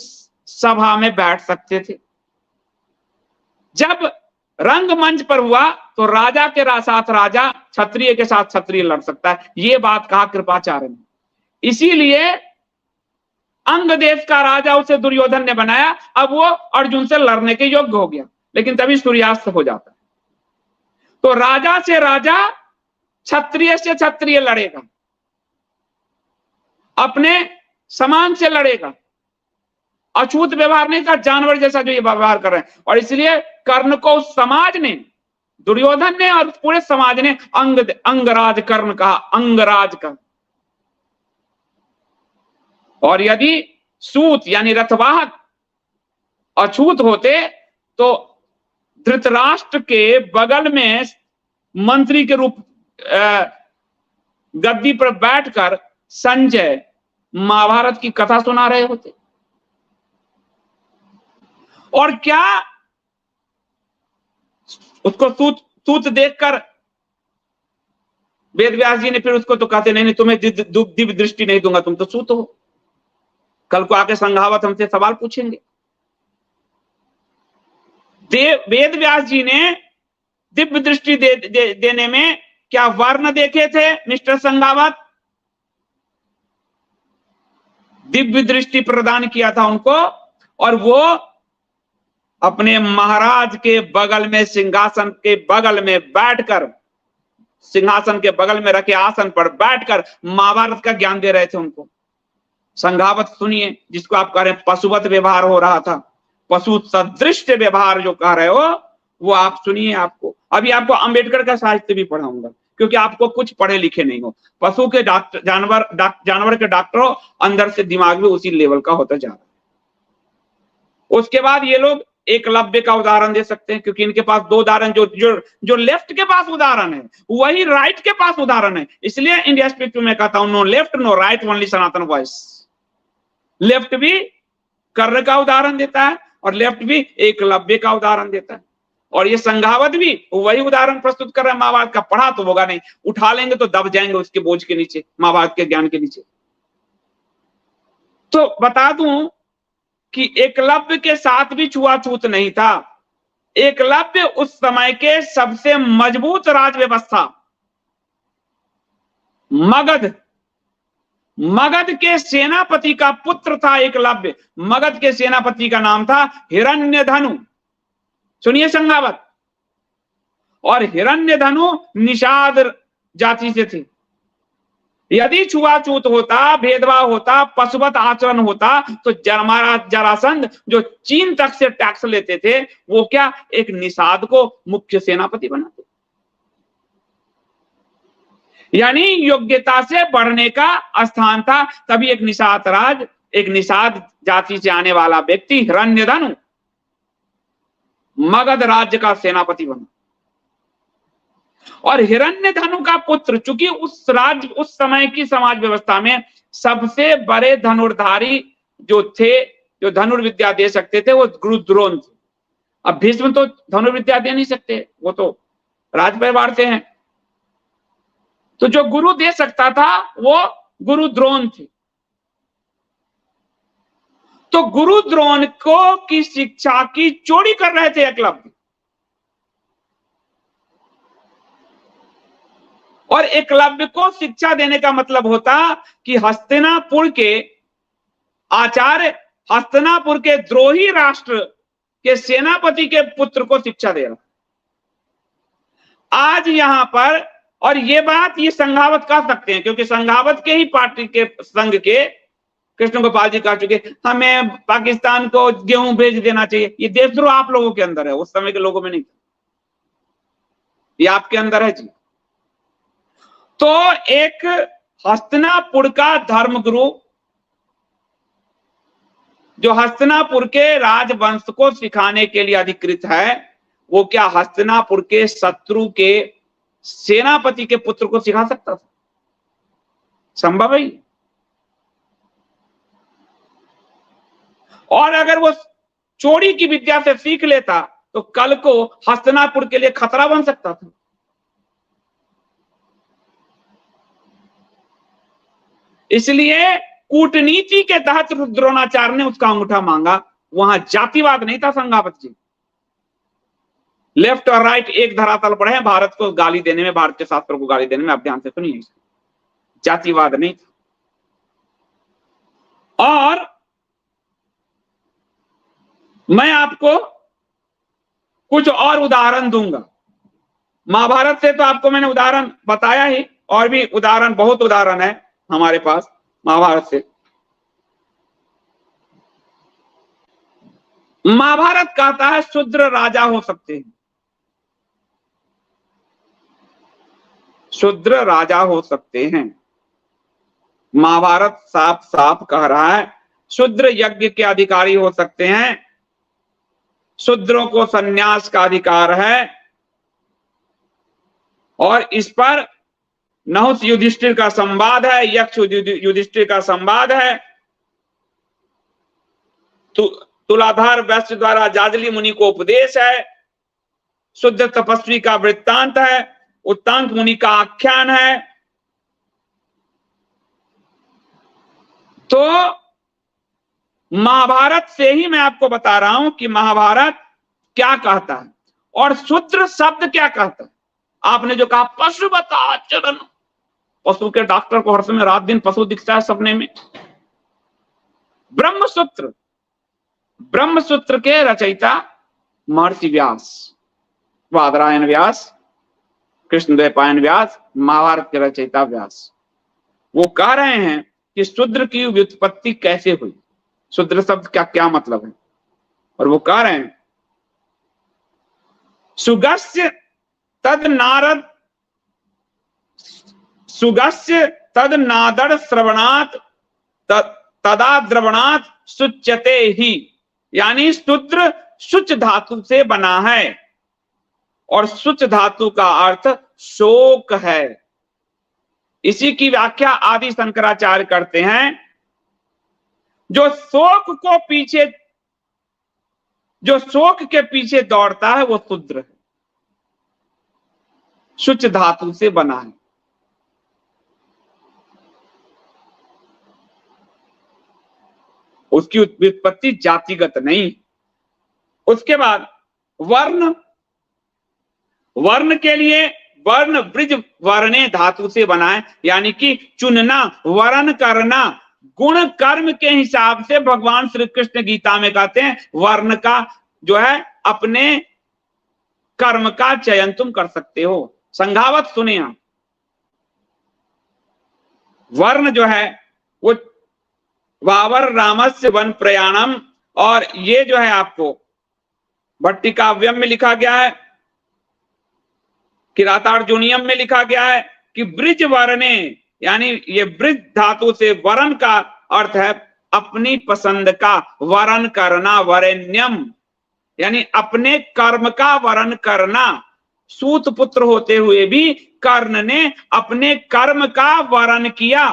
सभा में बैठ सकते थे? जब रंगमंच पर हुआ तो राजा के साथ राजा, क्षत्रिय के साथ क्षत्रिय लड़ सकता है, ये बात कहा कृपाचार्य ने। इसीलिए अंग देश का राजा उसे दुर्योधन ने बनाया, अब वो अर्जुन से लड़ने के योग्य हो गया, लेकिन तभी सूर्यास्त हो जाता है। तो राजा से राजा, क्षत्रिय से क्षत्रिय लड़ेगा, अपने समान से लड़ेगा, अछूत व्यवहार नहीं था, जानवर जैसा जो ये व्यवहार कर रहे हैं। और इसलिए कर्ण को उस समाज ने, दुर्योधन ने और पूरे समाज ने अंगराज कर्ण कहा, अंगराज का। और यदि सूत यानी रथवाहक अछूत होते तो धृतराष्ट्र के बगल में मंत्री के रूप गद्दी पर बैठकर संजय महाभारत की कथा सुना रहे होते। और क्या उसको सूत देखकर वेद व्यास जी ने फिर उसको तो कहते नहीं, तुम्हें दिव्य दृष्टि नहीं दूंगा, तुम तो सूत हो। कल को आके संघावत हमसे सवाल पूछेंगे। वेद व्यास जी ने दिव्य दृष्टि देने में क्या वर्ण देखे थे मिस्टर संघावत? दिव्य दृष्टि प्रदान किया था उनको, और वो अपने महाराज के बगल में, सिंहासन के बगल में बैठकर, सिंहासन के बगल में रखे आसन पर बैठकर महाभारत का ज्ञान दे रहे थे उनको। संघावत सुनिए, जिसको आप कह रहे हैं पशुवत व्यवहार हो रहा था, पशु सदृश व्यवहार जो कह रहे हो, वो आप सुनिए। आपको अभी आपको अंबेडकर का साहित्य भी पढ़ाऊंगा, क्योंकि आपको कुछ पढ़े लिखे नहीं हो। पशु के डॉक्टर, जानवर के डॉक्टर हो, अंदर से दिमाग भी उसी लेवल का होता जा रहा है। उसके बाद ये लोग एकलव्य का उदाहरण दे सकते हैं, क्योंकि इनके पास दो उदाहरण, जो लेफ्ट के पास उदाहरण है वही राइट के पास उदाहरण है। इसलिए इंडिया स्पीक में कहता हूं, no left no right, only Sanatan voice. Left भी कर्ण का उदाहरण देता है और लेफ्ट भी एकलव्य का उदाहरण देता है, और ये संघावत भी वही उदाहरण प्रस्तुत कर रहा है महाभारत का। पढ़ा तो होगा नहीं, उठा लेंगे तो दब जाएंगे उसके बोझ के नीचे, महाभारत के ज्ञान के नीचे। तो बता दूं कि एकलव्य के साथ भी छुआछूत नहीं था। एकलव्य उस समय के सबसे मजबूत राज व्यवस्था, मगध के सेनापति का पुत्र था एकलव्य। मगध के सेनापति का नाम था हिरण्यधनु। सुनिए संघावत, और हिरण्यधनु निषाद जाति से थे। यदि छुआछूत होता, भेदभाव होता, पशुवत आचरण होता, तो जरासंध जो चीन तक से टैक्स लेते थे, वो क्या एक निषाद को मुख्य सेनापति बनाते। यानी योग्यता से बढ़ने का स्थान था। तभी एक निषाद राज, एक निषाद जाति से आने वाला व्यक्ति हिरण्यधनु मगध राज्य का सेनापति बना। और हिरण्यधनु का पुत्र, चूंकि उस समय की समाज व्यवस्था में सबसे बड़े धनुर्धारी जो थे, जो धनुर्विद्या दे सकते थे, वो गुरु द्रोण थे। अब भीष्म तो धनुर्विद्या दे नहीं सकते, वो तो राज परिवार से हैं। तो जो गुरु दे सकता था वो गुरु द्रोण थे। तो गुरु द्रोण को की शिक्षा की चोरी कर रहे थे एकलव्य। और एकलव्य को शिक्षा देने का मतलब होता कि हस्तिनापुर के आचार्य, हस्तिनापुर के द्रोही राष्ट्र के सेनापति के पुत्र को शिक्षा दे रहा। आज यहां पर, और ये बात ये संघावत कह सकते हैं, क्योंकि संघावत के ही पार्टी के संघ के कृष्ण गोपाल जी कह चुके, हमें पाकिस्तान को गेहूं भेज देना चाहिए। ये देशद्रोह आप लोगों के अंदर है, उस समय के लोगों में नहीं, ये आपके अंदर है जी। तो एक हस्तिनापुर का धर्मगुरु, जो हस्तिनापुर के राजवंश को सिखाने के लिए अधिकृत है, वो क्या हस्तिनापुर के शत्रु के सेनापति के पुत्र को सिखा सकता था? संभव है। और अगर वो चोरी की विद्या से सीख लेता तो कल को हस्तिनापुर के लिए खतरा बन सकता था। इसलिए कूटनीति के तहत द्रोणाचार्य ने उसका अंगूठा मांगा। वहां जातिवाद नहीं था संघावत जी। लेफ्ट और राइट एक धरातल पर है भारत को गाली देने में, भारत के शास्त्रों को गाली देने में। आप ध्यान से सुनिए, जातिवाद नहीं। और मैं आपको कुछ और उदाहरण दूंगा। महाभारत से तो आपको मैंने उदाहरण बताया ही, और भी उदाहरण, बहुत उदाहरण है हमारे पास महाभारत से। महाभारत कहता है शूद्र राजा हो सकते हैं, शूद्र राजा हो सकते हैं। महाभारत साफ साफ कह रहा है शूद्र यज्ञ के अधिकारी हो सकते हैं, शूद्रों को संन्यास का अधिकार है। और इस पर नहुष युधिष्ठिर का संवाद है, यक्ष युधिष्ठिर का संवाद है, तुलाधार वैश्य द्वारा जाजली मुनि को उपदेश है, शुद्ध तपस्वी का वृत्तांत है, उत्तांक मुनि का आख्यान है। तो महाभारत से ही मैं आपको बता रहा हूं कि महाभारत क्या कहता है और शूद्र शब्द क्या कहता है। आपने जो कहा पशु बता चरण, पशु के डॉक्टर को हर समय रात दिन पशु दिखता है सपने में। ब्रह्मसूत्र, ब्रह्मसूत्र के रचयिता महर्षि व्यास, बादरायण व्यास, कृष्णद्वैपायन व्यास, महाभारत के रचयिता व्यास, वो कह रहे हैं कि शूद्र की व्युत्पत्ति कैसे हुई, शूद्र शब्द का क्या मतलब है। और वो कह रहे हैं सुगस्य तद नारद, सुगस्य तद नादर श्रवणात् तदा द्रवणात् सुच्यते ही, यानी शूद्र शुच धातु से बना है और शुच धातु का अर्थ शोक है। इसी की व्याख्या आदि शंकराचार्य करते हैं, जो शोक को पीछे, जो शोक के पीछे दौड़ता है वो शूद्र है, शुच धातु से बना है। उसकी व्युत्पत्ति जातिगत नहीं। उसके बाद वर्ण, वर्ण के लिए वर्ण ब्रिज वर्णे धातु से बना है, यानी कि चुनना, वर्ण करना। गुण कर्म के हिसाब से भगवान श्री कृष्ण गीता में कहते हैं वर्ण का जो है अपने कर्म का चयन तुम कर सकते हो। संघावत सुने आप, वर्ण जो है वो वावर रामस्य वन प्रयाणम, और ये जो है आपको भट्टिकाव्यम में लिखा गया है, किरातार्जुनियम में लिखा गया है कि ब्रिज वर्णे, यानी ये ब्रिज धातु से वरण का अर्थ है अपनी पसंद का वरण करना, वरेण्यम, यानी अपने कर्म का वरण करना। सूत पुत्र होते हुए भी कर्ण ने अपने कर्म का वरण किया,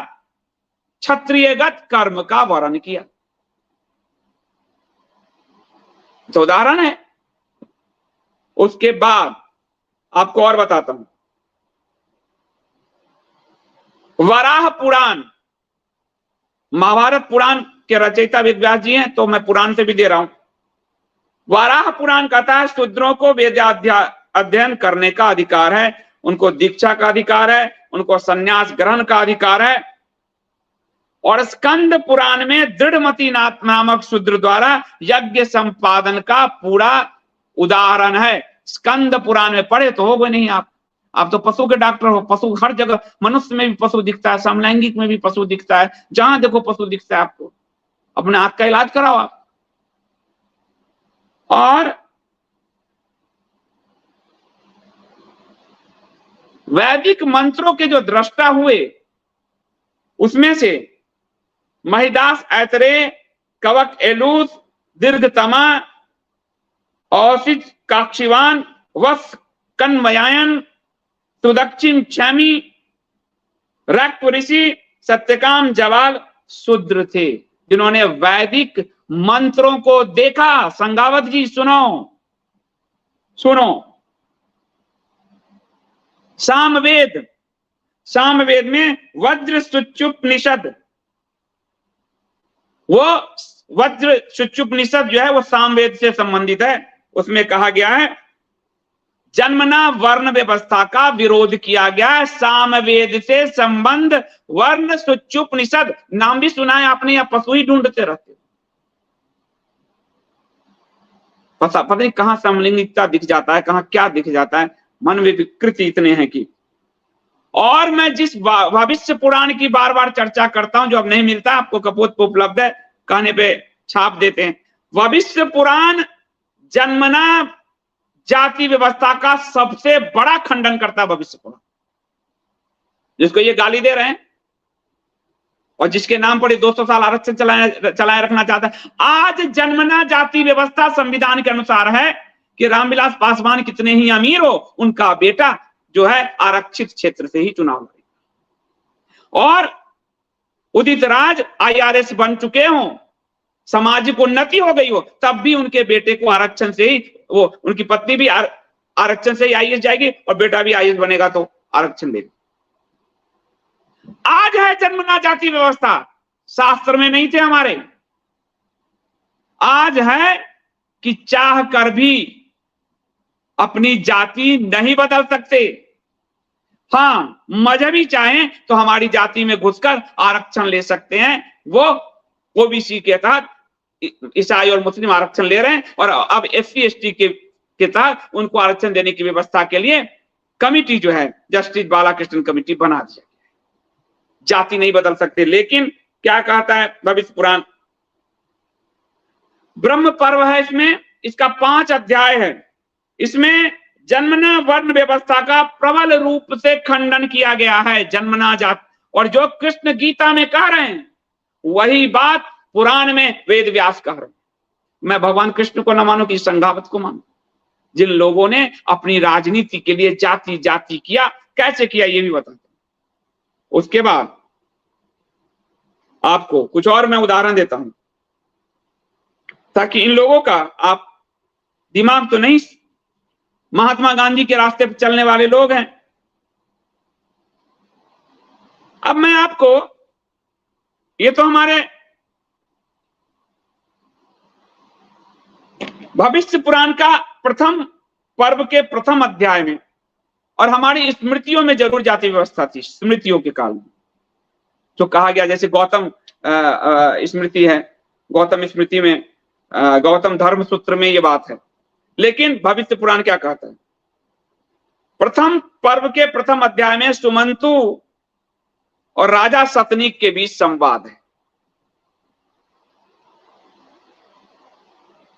क्षत्रियगत कर्म का वर्ण किया। तो उदाहरण है। उसके बाद आपको और बताता हूं, वराह पुराण, महाभारत पुराण के रचयिता वेद व्यास जी हैं, तो मैं पुराण से भी दे रहा हूं। वराह पुराण कहता है शूद्रों को वेद अध्ययन करने का अधिकार है, उनको दीक्षा का अधिकार है, उनको संन्यास ग्रहण का अधिकार है। और स्कंद पुराण में दृढ़मति नामक शूद्र द्वारा यज्ञ संपादन का पूरा उदाहरण है। स्कंद पुराण में पढ़े तो होगे नहीं आप तो पशु के डॉक्टर हो। पशु हर जगह, मनुष्य में भी पशु दिखता है, समलैंगिक में भी पशु दिखता है, जहां देखो पशु दिखता है आपको। अपने हाथ का इलाज कराओ आप। और वैदिक मंत्रों के जो दृष्टा हुए उसमें से महिदास ऐतरे, कवक एलूस, दीर्घतमा, औसित काक्षिवान, वस कन्मयायन, सुदक्षिण क्षमी, रक्त ऋषि, सत्यकाम जवाल शूद्र थे, जिन्होंने वैदिक मंत्रों को देखा। संगावत जी सुनो सुनो, सामवेद, सामवेद में वज्र सुच्युपनिषद, वो वज्र सुच्युपनिषद जो है वो सामवेद से संबंधित है। उसमें कहा गया है जन्मना वर्ण व्यवस्था का विरोध किया गया। सामवेद से संबंध वर्ण सूच्युपनिषद, नाम भी सुना है आपने, या पशु ही ढूंढते रहते, पता नहीं कहां समलिंगिकता दिख जाता है, कहां क्या दिख जाता है, मन में विकृति इतने हैं कि। और मैं जिस भविष्य पुराण की बार बार चर्चा करता हूं, जो अब नहीं मिलता, आपको कपोत पे उपलब्ध है, कहने पे छाप देते हैं। भविष्य पुराण जन्मना जाति व्यवस्था का सबसे बड़ा खंडन करता है। भविष्य पुराण जिसको ये गाली दे रहे हैं और जिसके नाम पर 200 साल आरक्षण चलाए रखना चाहता है, आज जन्मना जाति व्यवस्था संविधान के अनुसार है कि रामविलास पासवान कितने ही अमीर हो, उनका बेटा जो है आरक्षित क्षेत्र से ही चुनाव लड़ेगा। और उदित राज IRS बन चुके हों, सामाजिक उन्नति हो गई हो, तब भी उनके बेटे को आरक्षण से ही, वो उनकी पत्नी भी आरक्षण से ही IAS जाएगी और बेटा भी IAS बनेगा तो आरक्षण लेगा। आज है जन्मना जाति व्यवस्था, शास्त्र में नहीं थे हमारे। आज है कि चाह कर भी अपनी जाति नहीं बदल सकते। हाँ, मजहबी चाहें तो हमारी जाति में घुसकर आरक्षण ले सकते हैं। वो OBC के तहत ईसाई और मुस्लिम आरक्षण ले रहे हैं, और अब SC ST के तहत उनको आरक्षण देने की व्यवस्था के लिए कमिटी जो है जस्टिस बालाकृष्णन कमिटी बना दिया। जाति नहीं बदल सकते। लेकिन क्या कहता है भविष्य पुराण? ब्रह्म पर्व है इसमें, इसका 5 अध्याय है। इसमें जन्मना वर्ण व्यवस्था का प्रबल रूप से खंडन किया गया है, जन्मना जाति। और जो कृष्ण गीता में कह रहे हैं वही बात पुराण में वेद व्यास कह रहे हैं। मैं भगवान कृष्ण को न मानू कि संघावत को मानू, जिन लोगों ने अपनी राजनीति के लिए जाति जाति किया, कैसे किया ये भी बताते। उसके बाद आपको कुछ और मैं उदाहरण देता हूं, ताकि इन लोगों का आप दिमाग तो नहीं, महात्मा गांधी के रास्ते पर चलने वाले लोग हैं। अब मैं आपको, ये तो हमारे भविष्य पुराण का प्रथम पर्व के प्रथम अध्याय में, और हमारी स्मृतियों में जरूर जाति व्यवस्था थी। स्मृतियों के काल में जो कहा गया, जैसे गौतम स्मृति है, गौतम स्मृति में, गौतम धर्म सूत्र में ये बात है। लेकिन भविष्य पुराण क्या कहता है? प्रथम पर्व के प्रथम अध्याय में सुमंतु और राजा सतनीक के बीच संवाद है।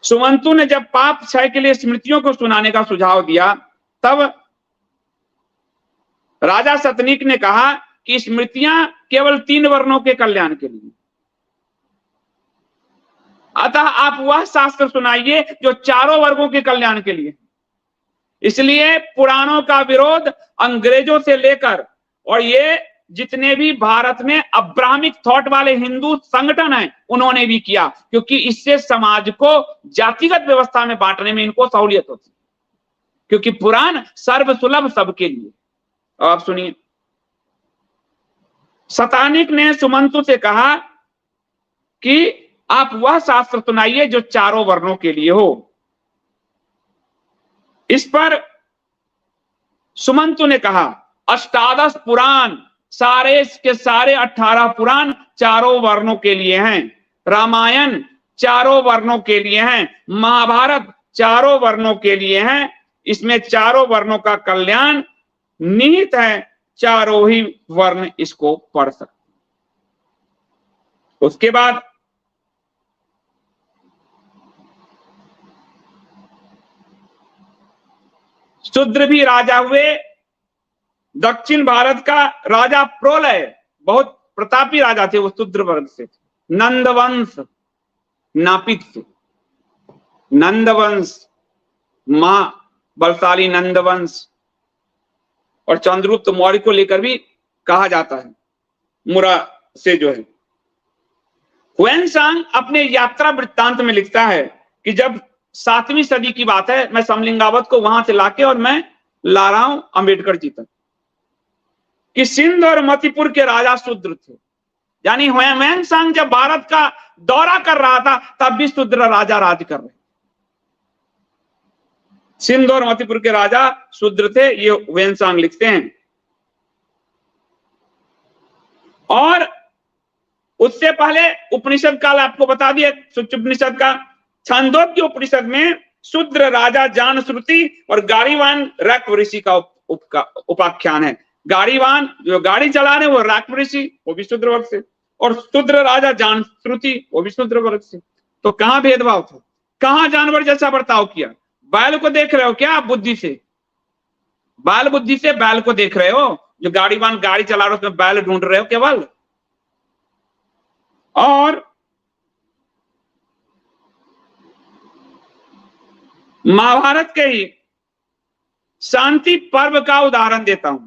सुमंतु ने जब पाप क्षय के लिए स्मृतियों को सुनाने का सुझाव दिया, तब राजा सतनीक ने कहा कि स्मृतियां केवल 3 वर्णों के कल्याण के लिए, अतः आप वह शास्त्र सुनाइए जो चारों वर्गों के कल्याण के लिए। इसलिए पुराणों का विरोध अंग्रेजों से लेकर, और ये जितने भी भारत में अब्राह्मिक थॉट वाले हिंदू संगठन हैं उन्होंने भी किया, क्योंकि इससे समाज को जातिगत व्यवस्था में बांटने में इनको सहूलियत होती, क्योंकि पुराण सर्वसुलभ सबके लिए। आप सुनिए, सतानिक ने सुमंतु से कहा कि आप वह शास्त्र सुनाइए जो चारों वर्णों के लिए हो। इस पर सुमंतु ने कहा, अष्टादश पुराण, सारे के सारे 18 पुराण चारों वर्णों के लिए हैं। रामायण चारों वर्णों के लिए हैं, महाभारत चारों वर्णों के लिए हैं। इसमें चारों वर्णों का कल्याण निहित है, चारों ही वर्ण इसको पढ़ सकते। उसके बाद शूद्र भी राजा हुए। दक्षिण भारत का राजा प्रोलय बहुत प्रतापी राजा थे, वो शूद्र वर्ग से, नंदवंश नापित से। नंदवंश, मां बलशाली नंदवंश, और चंद्रगुप्त मौर्य को लेकर भी कहा जाता है, मुरा से जो है। हुएनसांग अपने यात्रा वृत्तांत में लिखता है कि जब 7वीं सदी की बात है, मैं समलिंगावत को वहां से लाके और मैं ला रहा हूं अंबेडकर जी तक, कि सिंध और मतिपुर के राजा शूद्र थे। यानी हुएनसांग जब भारत का दौरा कर रहा था तब भी शूद्र राजा राज कर रहे। सिंध और मणिपुर के राजा शूद्र थे, ये वेनसांग लिखते हैं। और उससे पहले उपनिषद काल आपको बता दिया, उपनिषद का छांदोग्य उपनिषद में शूद्र राजा जानश्रुति और गाड़ीवान रैक्व ऋषि का उपाख्यान है। गाड़ीवान जो गाड़ी चला रहे वो रैक्व ऋषि, वो भी शूद्र वर्ग से, और शूद्र राजा जानश्रुति वो भी शूद्र वर्ग से। तो कहां भेदभाव था, कहां जानवर जैसा बर्ताव किया? बैल को देख रहे हो क्या आप बुद्धि से? बाल बुद्धि से बैल को देख रहे हो? जो गाड़ीवान गाड़ी चला रहे हो उसमें बैल ढूंढ रहे हो केवल? और महाभारत के ही शांति पर्व का उदाहरण देता हूं।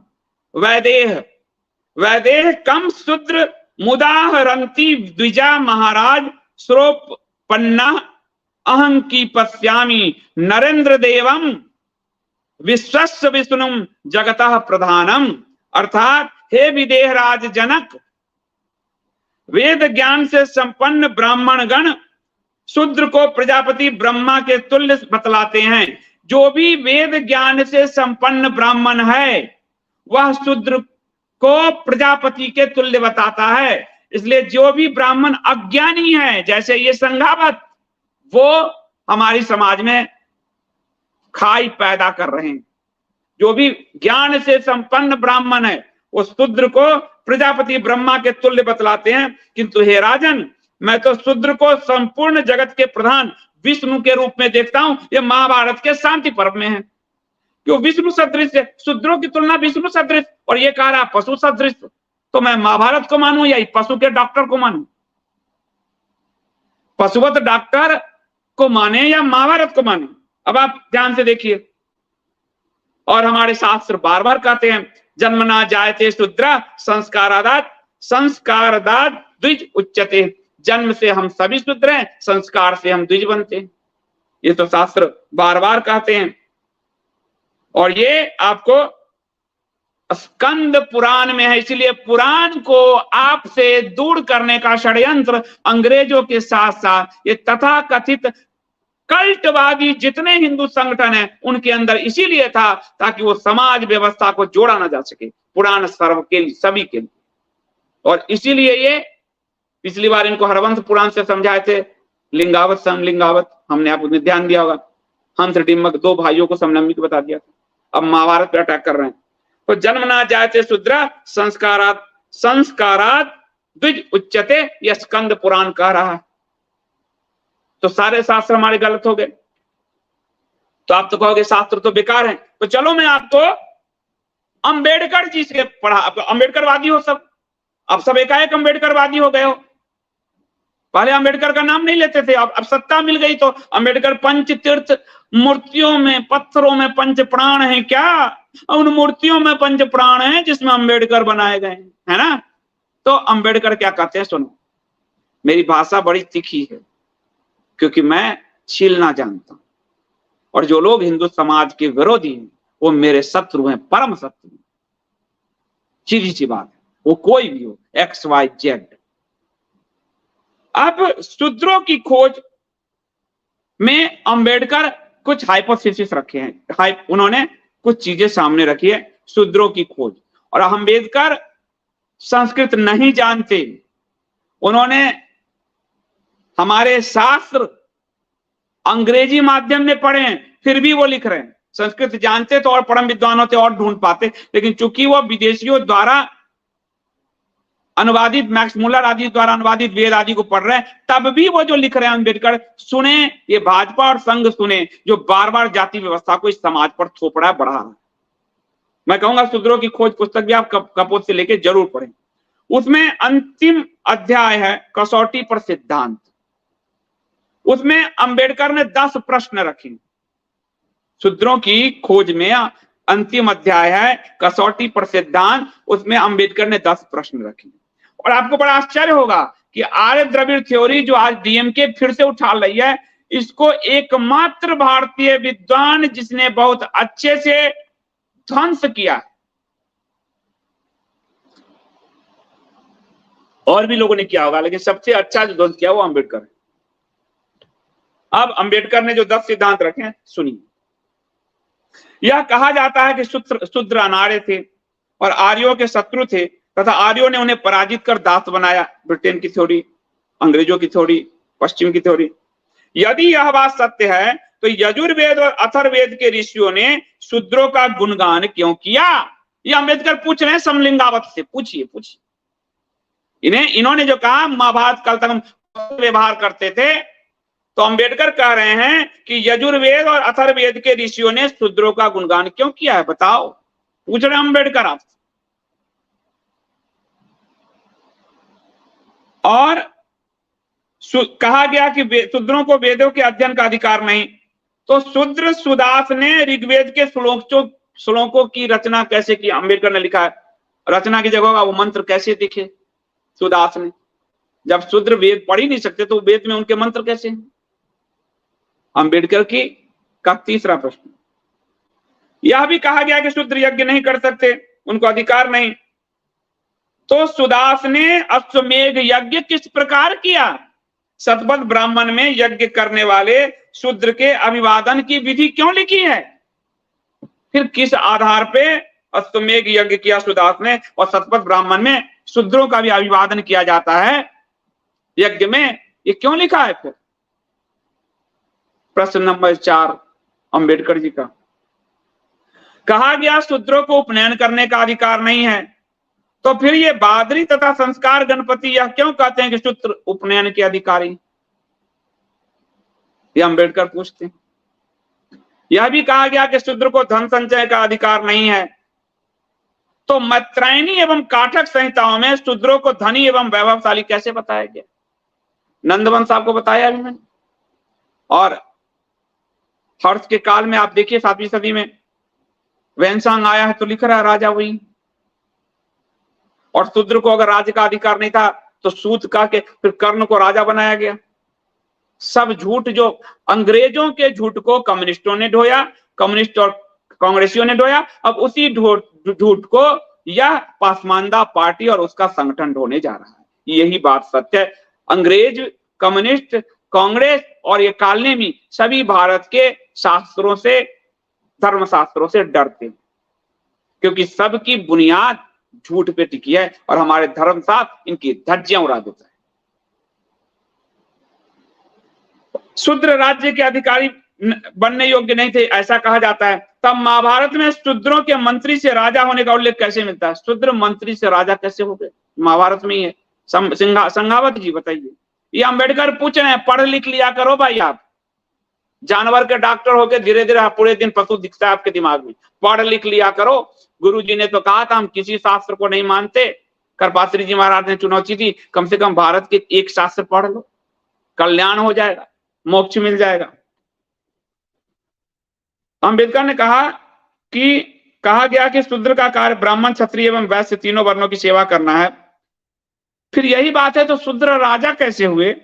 वैदेह कम शूद्र मुदाहरंती द्विजा महाराज श्रोपन्ना अहं की पश्यामि नरेंद्र देवम विश्वस्य विष्णुम जगतः प्रधानम। अर्थात हे विदेह राज जनक, वेद ज्ञान से संपन्न ब्राह्मण गण शूद्र को प्रजापति ब्रह्मा के तुल्य बतलाते हैं। जो भी वेद ज्ञान से संपन्न ब्राह्मण है वह शूद्र को प्रजापति के तुल्य बताता है। इसलिए जो भी ब्राह्मण अज्ञानी है, जैसे ये संघावत, वो हमारी समाज में खाई पैदा कर रहे हैं। जो भी ज्ञान से संपन्न ब्राह्मण है वो शूद्र को प्रजापति ब्रह्मा के तुल्य बतलाते हैं। किंतु हे राजन, मैं तो शूद्र को संपूर्ण जगत के प्रधान विष्णु के रूप में देखता हूं। ये महाभारत के शांति पर्व में है। क्यों? विष्णु सदृश है, शूद्रों की तुलना विष्णु सदृश, और ये कह रहा पशु सदृश। तो मैं महाभारत को मानूं या पशु के डॉक्टर को मानूं? पशुवत डॉक्टर को माने या महाभारत को माने? अब आप ध्यान से देखिए। और हमारे शास्त्र बार बार कहते हैं, जन्मना जायते शूद्र संस्कारादात द्विज उच्यते। जन्म से हम सभी शूद्र हैं, संस्कार से हम द्विज बनते हैं। ये तो शास्त्र बार बार कहते हैं। और ये आपको स्कंद पुराण में है। इसलिए पुराण को आपसे दूर करने का षड्यंत्र अंग्रेजों के साथ साथ ये तथाकथित कल्टवादी जितने हिंदू संगठन हैं उनके अंदर इसीलिए था, ताकि वो समाज व्यवस्था को जोड़ा ना जा सके। पुराण सर्व के लिए, सभी के लिए। और इसीलिए ये पिछली बार इनको हरवंश पुराण से समझाए थे, लिंगावत समलिंगावत, हमने आप उसमें ध्यान दिया होगा। हंस डिम्बक दो भाइयों को समलंबित बता दिया था। अब महाभारत पे अटैक कर रहे हैं। तो जन्म ना जायते शूद्र संस्कारात द्विज उच्यते, यह स्कंद पुराण कह रहा है। तो सारे शास्त्र हमारे गलत हो गए। तो आप तो कहोगे शास्त्र तो बेकार है। तो चलो मैं आपको अंबेडकर जी से पढ़ा। अंबेडकरवादी हो सब, अब सब एकाएक अंबेडकरवादी हो गए हो। पहले अंबेडकर का नाम नहीं लेते थे, अब सत्ता मिल गई तो अंबेडकर पंच तीर्थ मूर्तियों में, पत्थरों में पंच प्राण है क्या? उन मूर्तियों में पंच प्राण है जिसमें अंबेडकर बनाए गए हैं, है ना? तो अंबेडकर क्या कहते हैं सुनो। मेरी भाषा बड़ी तीखी है क्योंकि मैं छीलना जानता हूं। और जो लोग हिंदू समाज के विरोधी हैं वो मेरे शत्रु हैं, परम शत्रु। सीधी सी बात है, वो कोई भी हो, XYZ। अब शूद्रों की खोज में अंबेडकर कुछ हाइपोथेसिस रखे हैं। उन्होंने कुछ चीजें सामने रखी है शूद्रों की खोज। और अंबेडकर संस्कृत नहीं जानते, उन्होंने हमारे शास्त्र अंग्रेजी माध्यम में पढ़े हैं, फिर भी वो लिख रहे हैं। संस्कृत जानते तो और परम विद्वान होते और ढूंढ पाते, लेकिन चूंकि वो विदेशियों द्वारा अनुवादित, मैक्स मुलर आदि द्वारा अनुवादित वेद आदि को पढ़ रहे हैं, तब भी वो जो लिख रहे हैं अंबेडकर, सुने ये भाजपा और संघ सुने, जो बार बार जाति व्यवस्था को इस समाज पर थोप रहा है, बढ़ा रहा है। मैं कहूंगा शूद्रों की खोज पुस्तक भी आप कपोत से लेके जरूर पढ़ें। उसमें अंतिम अध्याय है कसौटी पर सिद्धांत। उसमें अंबेडकर ने 10 प्रश्न रखे। शूद्रों की खोज में अंतिम अध्याय है कसौटी पर सिद्धांत, उसमें अंबेडकर ने 10 प्रश्न रखे। और आपको बड़ा आश्चर्य होगा कि आर्य द्रविड़ थ्योरी जो आज डीएमके फिर से उठा रही है, इसको एकमात्र भारतीय विद्वान जिसने बहुत अच्छे से ध्वंस किया, और भी लोगों ने किया होगा, लेकिन सबसे अच्छा जो ध्वंस किया वो अंबेडकर है। अब अंबेडकर ने जो 10 सिद्धांत रखे हैं सुनिए। यह कहा जाता है कि शूद्र अनार्य थे और आर्यों के शत्रु थे तथा आर्यों ने उन्हें पराजित कर दास बनाया। ब्रिटेन की थ्योरी, अंग्रेजों की थ्योरी, पश्चिम की थ्योरी। यदि यह बात सत्य है तो यजुर्वेद और अथर्ववेद के ऋषियों ने शूद्रों का गुणगान क्यों किया? ये अम्बेडकर पूछ रहे हैं समलिंगावत से। पूछिए इन्होंने जो कहा महाभारत काल तक हम व्यवहार करते थे, तो अम्बेडकर कह रहे हैं कि यजुर्वेद और अथर्ववेद के ऋषियों ने शूद्रों का गुणगान क्यों किया है? बताओ, पूछ रहे अम्बेडकर आप। और कहा गया कि शूद्रों को वेदों के अध्ययन का अधिकार नहीं। तो शूद्र सुदास ने ऋग्वेद के श्लोकों की रचना कैसे की? अम्बेडकर ने लिखा है। रचना की जगह वो मंत्र कैसे दिखे सुदास ने? जब शूद्र वेद पढ़ ही नहीं सकते तो वेद में उनके मंत्र कैसे हैं? अम्बेडकर का तीसरा प्रश्न। यह भी कहा गया कि शूद्र यज्ञ नहीं कर सकते, उनको अधिकार नहीं। तो सुदास ने अश्वमेध यज्ञ किस प्रकार किया? शतपथ ब्राह्मण में यज्ञ करने वाले शूद्र के अभिवादन की विधि क्यों लिखी है? फिर किस आधार पे अश्वमेध यज्ञ किया सुदास ने और शतपथ ब्राह्मण में शूद्रों का भी अभिवादन किया जाता है यज्ञ में, ये क्यों लिखा है? फिर प्रश्न नंबर 4 अंबेडकर जी का। कहा गया शूद्रों को उपनयन करने का अधिकार नहीं है, तो फिर ये बादरी तथा संस्कार गणपति यह क्यों कहते हैं कि शूद्र उपनयन के अधिकारी? ये अंबेडकर पूछते हैं। यह भी कहा गया कि शूद्र को धन संचय का अधिकार नहीं है, तो मैत्रेयनी एवं काठक संहिताओं में शूद्रों को धनी एवं वैभवशाली कैसे बताया गया? नंदवंश आपको बताया अभी मैंने। और हर्ष के काल में आप देखिए 7वीं सदी में वैनसांग आया है तो लिख रहा है राजा वही। और शूद्र को अगर राज्य का अधिकार नहीं था तो सूत का के फिर कर्ण को राजा बनाया गया। सब झूठ, जो अंग्रेजों के झूठ को कम्युनिस्टों ने ढोया, कम्युनिस्ट और कांग्रेसियों ने ढोया। अब उसी झूठ को यह पासमानदा पार्टी और उसका संगठन ढोने जा रहा है। यही बात सत्य है। अंग्रेज, कम्युनिस्ट, कांग्रेस और ये कॉलोनी में सभी भारत के शास्त्रों से, धर्मशास्त्रों से डरते हैं, क्योंकि सबकी बुनियाद झूठ पे टिकी है और हमारे धर्मशास्त्र इनकी धज्जियां उड़ा देता है। शूद्र राज्य के अधिकारी बनने योग्य नहीं थे, ऐसा कहा जाता है। तब महाभारत में शूद्रों के मंत्री से राजा होने का उल्लेख कैसे मिलता है? शूद्र मंत्री से राजा कैसे हो गए? महाभारत में ही है। संघावत जी बताइए। ये अंबेडकर पूछ रहे हैं। पढ़ लिख लिया करो भाई, आप जानवर के डॉक्टर होके धीरे धीरे पूरे दिन पशु दिखता है आपके दिमाग में। पढ़ लिख लिया करो। गुरुजी ने तो कहा था हम किसी शास्त्र को नहीं मानते। कृपाश्री जी महाराज ने चुनौती दी, कम से कम भारत के एक शास्त्र पढ़ लो, कल्याण हो जाएगा, मोक्ष मिल जाएगा। अंबेडकर ने कहा गया कि शूद्र का कार्य ब्राह्मण, क्षत्रिय एवं वैश्य तीनों वर्णों की सेवा करना है। फिर यही बात है तो शूद्र राजा कैसे हुए,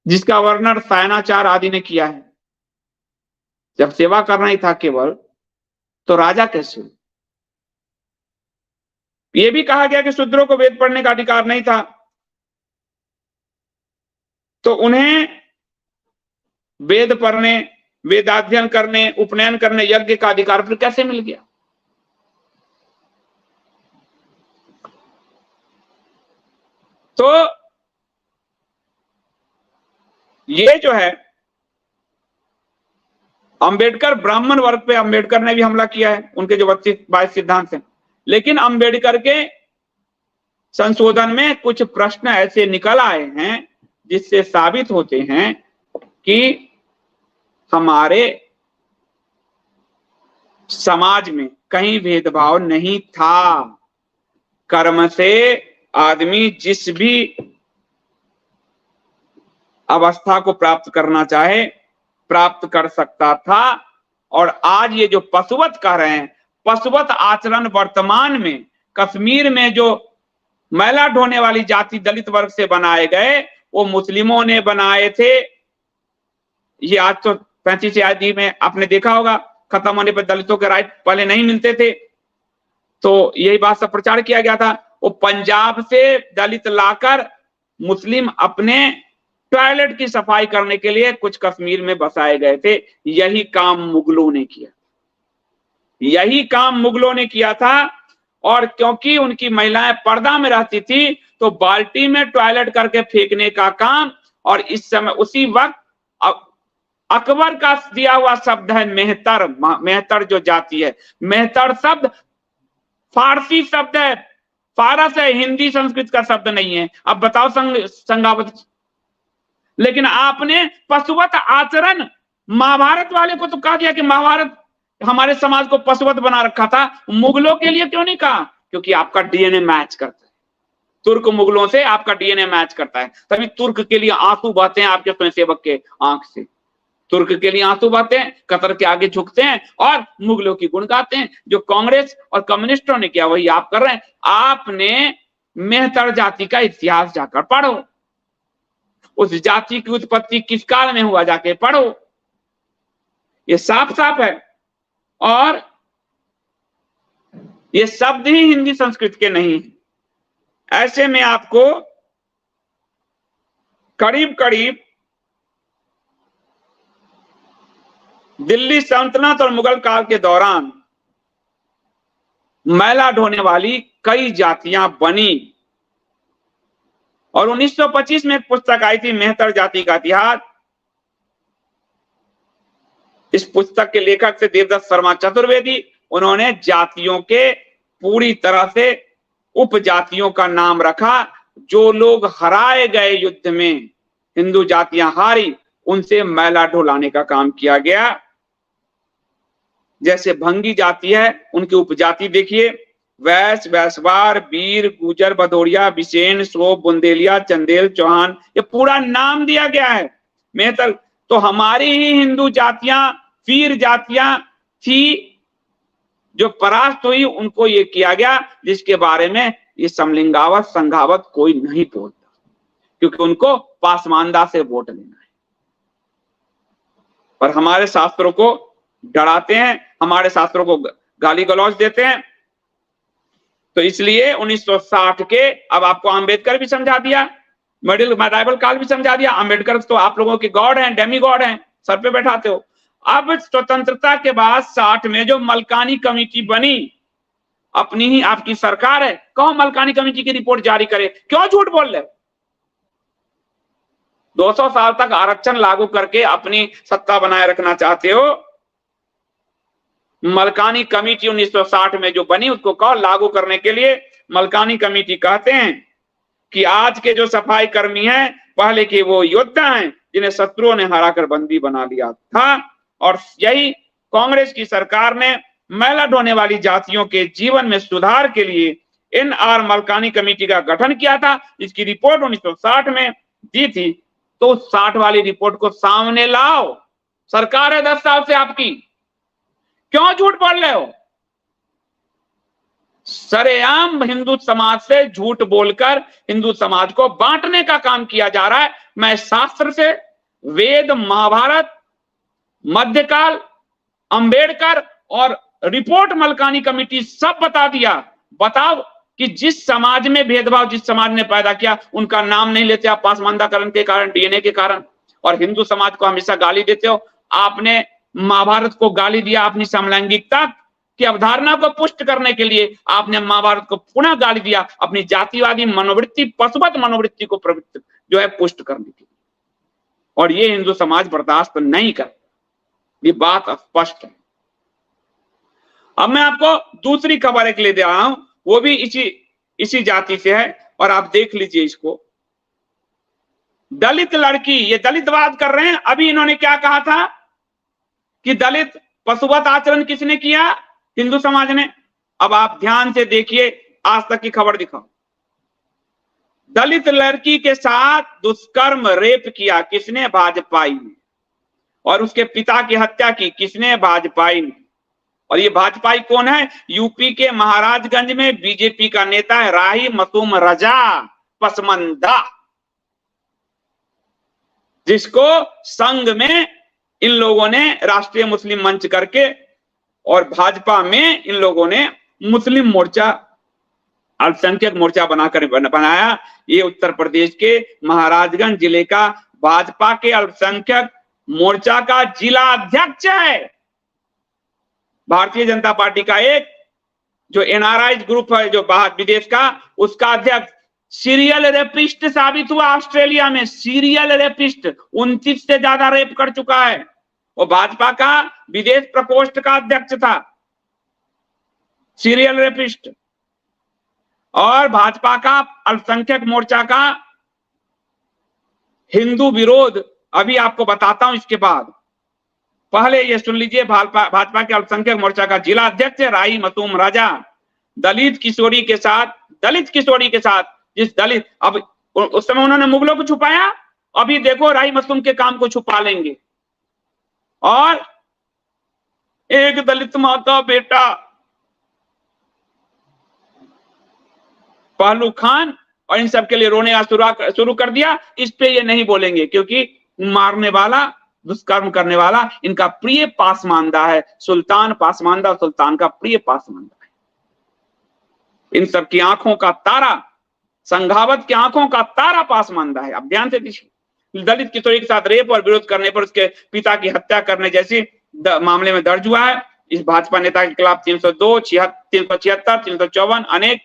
जिसका वर्णन सायनाचार्य आदि ने किया है? जब सेवा करना ही था केवल, तो राजा कैसे हुए? यह भी कहा गया कि शूद्रों को वेद पढ़ने का अधिकार नहीं था, तो उन्हें वेद पढ़ने, वेदाध्ययन करने, उपनयन करने, यज्ञ का अधिकार फिर कैसे मिल गया? तो ये जो है अंबेडकर, ब्राह्मण वर्ग पे अंबेडकर ने भी हमला किया है, उनके जो 22 सिद्धांत हैं। लेकिन अंबेडकर के संशोधन में कुछ प्रश्न ऐसे निकल आए हैं जिससे साबित होते हैं कि हमारे समाज में कहीं भेदभाव नहीं था। कर्म से आदमी जिस भी अवस्था को प्राप्त करना चाहे प्राप्त कर सकता था। और आज ये जो पशुवत कह रहे हैं, पशुवत आचरण वर्तमान में कश्मीर में जो मैला ढोने वाली जाति दलित वर्ग से बनाए गए, वो मुस्लिमों ने बनाए थे। ये आज तो 35 आदि में आपने देखा होगा, खत्म होने पर दलितों के राइट पहले नहीं मिलते थे, तो यही बात सब प्रचार किया गया था। वो पंजाब से दलित लाकर मुस्लिम अपने टॉयलेट की सफाई करने के लिए कुछ कश्मीर में बसाए गए थे। यही काम मुगलों ने किया, यही काम मुगलों ने किया था। और क्योंकि उनकी महिलाएं पर्दा में रहती थी तो बाल्टी में टॉयलेट करके फेंकने का काम। और इस समय उसी वक्त अकबर का दिया हुआ शब्द है मेहतर। मेहतर जो जाति है, मेहतर शब्द फारसी शब्द है, फारस है, हिंदी संस्कृत का शब्द नहीं है। अब बताओ संगावत। लेकिन आपने पशुवत आचरण, महाभारत वाले को तो कहा गया कि महाभारत हमारे समाज को पशुवत बना रखा था, मुगलों के लिए क्यों नहीं कहा? क्योंकि आपका डीएनए मैच करता है, तुर्क मुगलों से आपका डीएनए मैच करता है। तभी तुर्क के लिए आंसू बहते हैं आपके स्वयंसेवक के आंख से, तुर्क के लिए आंसू बहते हैं, कतर के आगे झुकते हैं और मुगलों की गुण गाते हैं। जो कांग्रेस और कम्युनिस्टों ने किया वही आप कर रहे हैं। आपने मेहतर जाति का इतिहास जाकर पढ़ो, उस जाति की उत्पत्ति किस काल में हुआ जाके पढ़ो, ये साफ साफ है। और ये शब्द ही हिंदी संस्कृत के नहीं है। ऐसे में आपको करीब करीब दिल्ली सल्तनत और मुगल काल के दौरान मैला ढोने वाली कई जातियां बनी। और 1925 में एक पुस्तक आई थी मेहतर जाति का इतिहास। इस पुस्तक के लेखक थे देवदत्त शर्मा चतुर्वेदी। उन्होंने जातियों के पूरी तरह से उपजातियों का नाम रखा। जो लोग हराए गए युद्ध में, हिंदू जातियां हारी, उनसे मैला ढोलाने का काम किया गया। जैसे भंगी जाति है, उनकी उपजाति देखिए, वैश्य, वैश्वार, बीर, गुजर, भदौरिया, बिसेन, सोप, बुंदेलिया, चंदेल, चौहान, ये पूरा नाम दिया गया है। मेहतर तो हमारी ही हिंदू जातियां, वीर जातियां थी जो परास्त हुई, उनको ये किया गया जिसके बारे में ये समलिंगावत संघावत कोई नहीं बोलता, क्योंकि उनको पासमानदा से वोट लेना है। पर हमारे शास्त्रों को डराते हैं, हमारे शास्त्रों को गाली गलौज देते हैं। तो इसलिए 1960 के, अब आपको अंबेडकर भी समझा दिया, मेडाइवल काल भी समझा दिया। अंबेडकर तो आप लोगों के गॉड हैं, डेमी गॉड हैं, सर पे बैठाते हो। अब स्वतंत्रता के बाद 60 में जो मलकानी कमेटी बनी, अपनी ही आपकी सरकार है, कहो मलकानी कमेटी की रिपोर्ट जारी करे। क्यों झूठ बोल रहे हो? 200 साल तक आरक्षण लागू करके अपनी सत्ता बनाए रखना चाहते हो। मलकानी कमेटी 1960 में जो बनी, उसको कहो लागू करने के लिए। मलकानी कमेटी कहते हैं कि आज के जो सफाई कर्मी हैं, पहले के वो योद्धा हैं जिन्हें शत्रुओं ने हराकर बंदी बना लिया था। और यही कांग्रेस की सरकार ने मैला ढोने वाली जातियों के जीवन में सुधार के लिए NR मलकानी कमेटी का गठन किया था, जिसकी रिपोर्ट 1960 में दी थी। तो 60 वाली रिपोर्ट को सामने लाओ। सरकार है 10 साल से आपकी, क्यों झूठ बोल रहे हो? सरेआम हिंदू समाज से झूठ बोलकर हिंदू समाज को बांटने का काम किया जा रहा है। मैं शास्त्र से, वेद, महाभारत, मध्यकाल, अंबेडकर और रिपोर्ट मलकानी कमेटी सब बता दिया। बताओ कि जिस समाज में भेदभाव जिस समाज ने पैदा किया, उनका नाम नहीं लेते आप पासमानदाकरण के कारण, डीएनए के कारण। और हिंदू समाज को हमेशा गाली देते हो। आपने महाभारत को गाली दिया अपनी समलैंगिकता की अवधारणा को पुष्ट करने के लिए। आपने महाभारत को पुनः गाली दिया अपनी जातिवादी मनोवृत्ति, पशुवत मनोवृत्ति को प्रवृत्त जो है पुष्ट करने के लिए। और ये हिंदू समाज बर्दाश्त नहीं कर, ये बात स्पष्ट है। अब मैं आपको दूसरी खबर एक ले दे रहा हूं, वो भी इसी जाति से है, और आप देख लीजिए इसको। दलित लड़की, ये दलितवाद कर रहे हैं। अभी इन्होंने क्या कहा था कि दलित पशुवत आचरण किसने किया? हिंदू समाज ने। अब आप ध्यान से देखिए, आज तक की खबर दिखाओ। दलित लड़की के साथ दुष्कर्म, रेप किया किसने? भाजपाई ने। और उसके पिता की हत्या की किसने? भाजपाई ने। और ये भाजपाई कौन है? यूपी के महाराजगंज में बीजेपी का नेता है राही मसूम रजा पसमंदा, जिसको संघ में इन लोगों ने राष्ट्रीय मुस्लिम मंच करके और भाजपा में इन लोगों ने मुस्लिम मोर्चा, अल्पसंख्यक मोर्चा बनाया। ये उत्तर प्रदेश के महाराजगंज जिले का भाजपा के अल्पसंख्यक मोर्चा का जिला अध्यक्ष है। भारतीय जनता पार्टी का एक जो एनआरआई ग्रुप है जो बाहर विदेश का, उसका अध्यक्ष सीरियल रेपिस्ट साबित हुआ ऑस्ट्रेलिया में। सीरियल रेपिस्ट 29 से ज्यादा रेप कर चुका है। वो भाजपा का विदेश प्रकोष्ठ का अध्यक्ष था, सीरियल रेपिस्ट। और भाजपा का अल्पसंख्यक मोर्चा का हिंदू विरोध, अभी आपको बताता हूं इसके बाद। पहले ये सुन लीजिए, भाजपा के अल्पसंख्यक मोर्चा का जिला अध्यक्ष राई मसूम राजा। दलित किशोरी के साथ जिस दलित, अब उस समय उन्होंने मुगलों को छुपाया, अभी देखो राई मसूम के काम को छुपा लेंगे। और एक दलित मां का बेटा पहलू खान, और इन सब के लिए रोने शुरू कर दिया। इस पे ये नहीं बोलेंगे क्योंकि मारने वाला, दुष्कर्म करने वाला इनका प्रिय पासमानदा है, सुल्तान पासमानदा, सुल्तान का प्रिय पासमानदा है। इन सब की आंखों का तारा, संघावत की आंखों का तारा पासमानदा है। अब ध्यान से दीजिए, दलित किशोरी के साथ रेप और विरोध करने पर उसके पिता की हत्या करने जैसी मामले में दर्ज हुआ है। इस भाजपा नेता के खिलाफ 302, 376, 354 अनेक।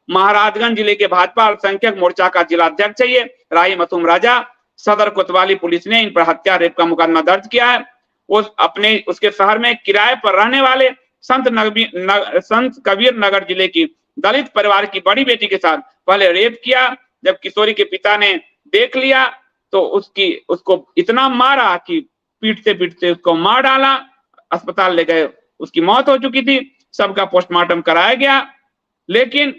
महाराजगंज जिले के भाजपा अल्पसंख्यक मोर्चा का जिला अध्यक्ष है ये राई मसूम राजा। सदर कोतवाली पुलिस ने इन पर हत्या रेप का मुकदमा दर्ज किया है। उसके शहर में किराए पर रहने वाले संत कबीर नगर जिले की दलित परिवार की बड़ी बेटी के साथ पहले रेप किया। जब किशोरी के पिता ने देख लिया तो उसको इतना मारा कि पीटते उसको मार डाला। अस्पताल ले गए, उसकी मौत हो चुकी थी। सबका पोस्टमार्टम कराया गया, लेकिन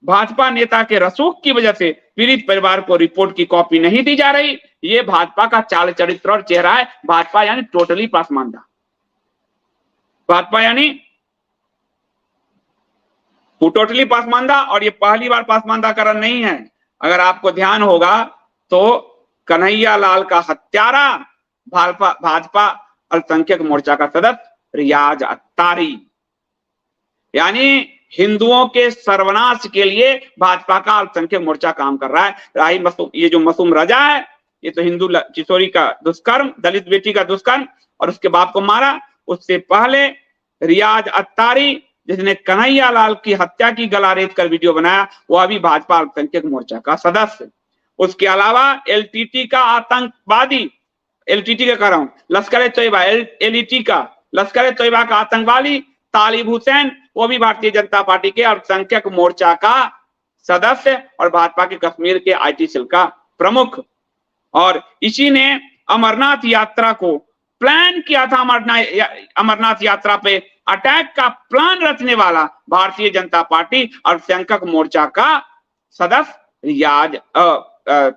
भाजपा नेता के रसूख की वजह से पीड़ित परिवार को रिपोर्ट की कॉपी नहीं दी जा रही। ये भाजपा का चाल चरित्र और चेहरा है। भाजपा यानी टोटली पासमानदा, भाजपा यानी टोटली पासमानदा। और ये पहली बार पासमानदाकरण नहीं है। अगर आपको ध्यान होगा तो कन्हैया लाल का हत्यारा भाजपा अल्पसंख्यक मोर्चा का सदस्य रियाज अत्तारी, यानी हिंदुओं के सर्वनाश के लिए भाजपा का अल्पसंख्यक मोर्चा काम कर रहा है। राही मसूम, ये जो मसूम राजा है, ये तो हिंदू किशोरी का दुष्कर्म, दलित बेटी का दुष्कर्म और उसके बाप को मारा। उससे पहले रियाज अत्तारी, जिसने कन्हैया लाल की हत्या की गला रेत कर वीडियो बनाया, वो अभी भाजपा अल्पसंख्यक मोर्चा का सदस्य। उसके अलावा एलटीटी का आतंकवादी, एलटीटी का कह रहा हूं, लश्कर ए तोयबा, एलईटी का, लश्कर ए तोयबा का आतंकवादी तालिब हुसैन, वो भी भारतीय जनता पार्टी के अल्पसंख्यक मोर्चा का सदस्य और भाजपा के कश्मीर के आईटी सेल का प्रमुख। और इसी ने अमरनाथ यात्रा को प्लान किया था। अमरनाथ यात्रा पे अटैक का प्लान रचने वाला भारतीय जनता पार्टी अल्पसंख्यक मोर्चा का सदस्य रियाज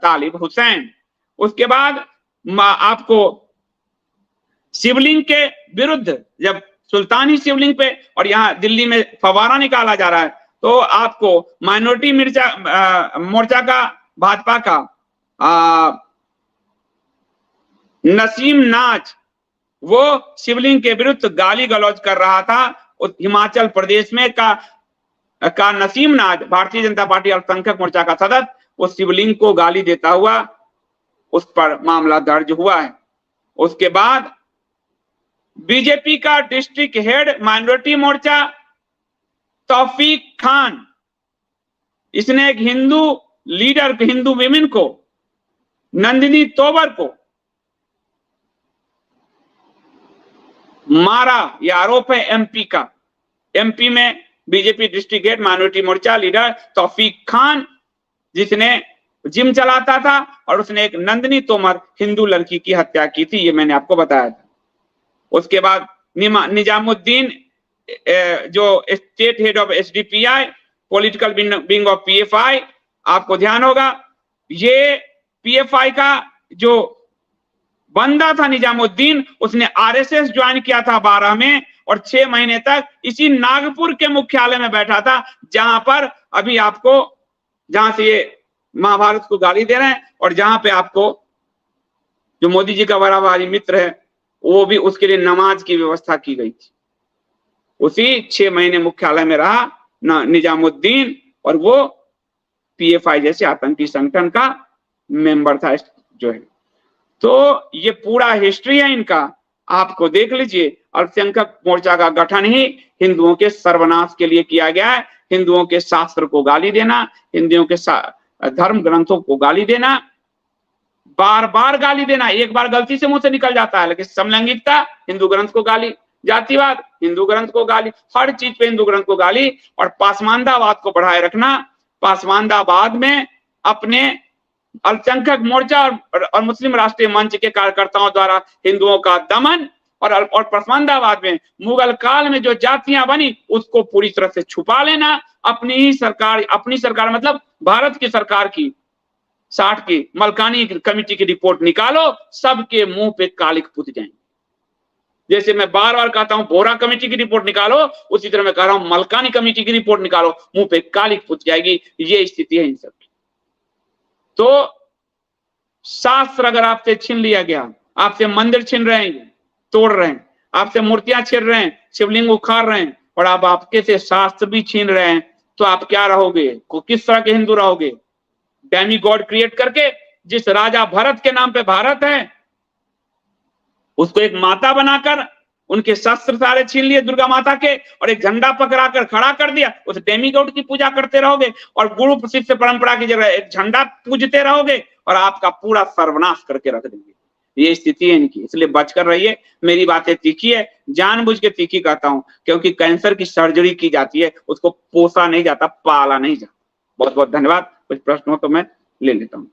तालिब हुसैन। उसके बाद आपको शिवलिंग के विरुद्ध, जब सुल्तानी शिवलिंग पे और यहाँ दिल्ली में फवारा निकाला जा रहा है, तो आपको माइनॉरिटी मोर्चा का भाजपा का नसीम नाज, वो शिवलिंग के विरुद्ध गाली गलौज कर रहा था। हिमाचल प्रदेश में का नसीम नाज, भारतीय जनता पार्टी अल्पसंख्यक मोर्चा का सदस्य, वो शिवलिंग को गाली देता हुआ, उस पर मामला दर्ज हुआ है। उसके बाद बीजेपी का डिस्ट्रिक्ट हेड माइनॉरिटी मोर्चा तौफीक खान, इसने एक हिंदू लीडर, हिंदू विमेन को, नंदिनी तोमर को मारा। यह आरोप है एमपी का। एमपी में बीजेपी डिस्ट्रिक्ट हेड माइनॉरिटी मोर्चा लीडर तौफीक खान, जिसने जिम चलाता था और उसने एक नंदिनी तोमर हिंदू लड़की की हत्या की थी, ये मैंने आपको बताया था। उसके बाद निजामुद्दीन, जो state head of SDPI, political wing of PFI, आपको ध्यान होगा ये पीएफआई का जो बंदा था निजामुद्दीन, उसने आरएसएस ज्वाइन किया था 12 में और 6 महीने तक इसी नागपुर के मुख्यालय में बैठा था, जहां पर अभी आपको, जहां से ये महाभारत को गाली दे रहे हैं और जहां पे आपको जो मोदी जी का बड़ा भारी मित्र है, वो भी, उसके लिए नमाज की व्यवस्था की गई थी। उसी 6 महीने मुख्यालय में रहा निजामुद्दीन, और वो पीएफआई जैसे आतंकी संगठन का मेंबर था जो है। तो ये पूरा हिस्ट्री है इनका, आपको देख लीजिए। अल्पसंख्यक मोर्चा का गठन ही हिंदुओं के सर्वनाश के लिए किया गया है। हिंदुओं के शास्त्र को गाली देना, हिंदुओं के धर्म ग्रंथों को गाली देना, बार बार गाली देना। एक बार गलती से मुंह से निकल जाता है, लेकिन समलैंगिकता हिंदू ग्रंथ को गाली, जातिवाद हिंदू ग्रंथ को गाली, हर चीज पे हिंदू ग्रंथ को गाली। और पासमानदावाद को बढ़ाए रखना, पासमानदावाद में अपने अल्पसंख्यक मोर्चा और मुस्लिम राष्ट्रीय मंच के कार्यकर्ताओं द्वारा हिंदुओं का दमन, और पासमानदावाद में मुगल काल में जो जातियां बनी उसको पूरी तरह से छुपा लेना। अपनी सरकार मतलब भारत की सरकार की 60 की मलकानी कमेटी की रिपोर्ट निकालो, सबके मुंह पे कालिक पुत जाएंगे। जैसे मैं बार बार कहता हूं बोरा कमेटी की रिपोर्ट निकालो, उसी तरह मैं कह रहा हूं मलकानी कमेटी की रिपोर्ट निकालो, मुंह पे कालिक पुत जाएगी। ये स्थिति है इन सब की। तो शास्त्र अगर आपसे छीन लिया गया, आपसे मंदिर छीन रहे हैं, तोड़ रहे हैं, आपसे मूर्तियां छीन रहे हैं, शिवलिंग उखाड़ रहे हैं, और आप आपके से शास्त्र भी छीन रहे हैं, तो आप क्या रहोगे? किस तरह के हिंदू रहोगे? डेमी गॉड क्रिएट करके, जिस राजा भरत के नाम पे भारत है उसको एक माता बनाकर उनके शस्त्र सारे छीन लिए दुर्गा माता के, और एक झंडा पकड़ाकर खड़ा कर दिया, उस डेमी गॉड की पूजा करते रहोगे, और गुरु शिष्य परंपरा की जगह एक झंडा पूजते रहोगे, और आपका पूरा सर्वनाश करके रख देंगे। ये स्थिति है इनकी, इसलिए बचकर रहिए। मेरी बातें तीखी है, जानबूझ के तीखी कहता हूं, क्योंकि कैंसर की सर्जरी की जाती है, उसको पोसा नहीं जाता, पाला नहीं जाता। बहुत बहुत धन्यवाद। कुछ प्रश्न हो तो मैं ले लेता हूं।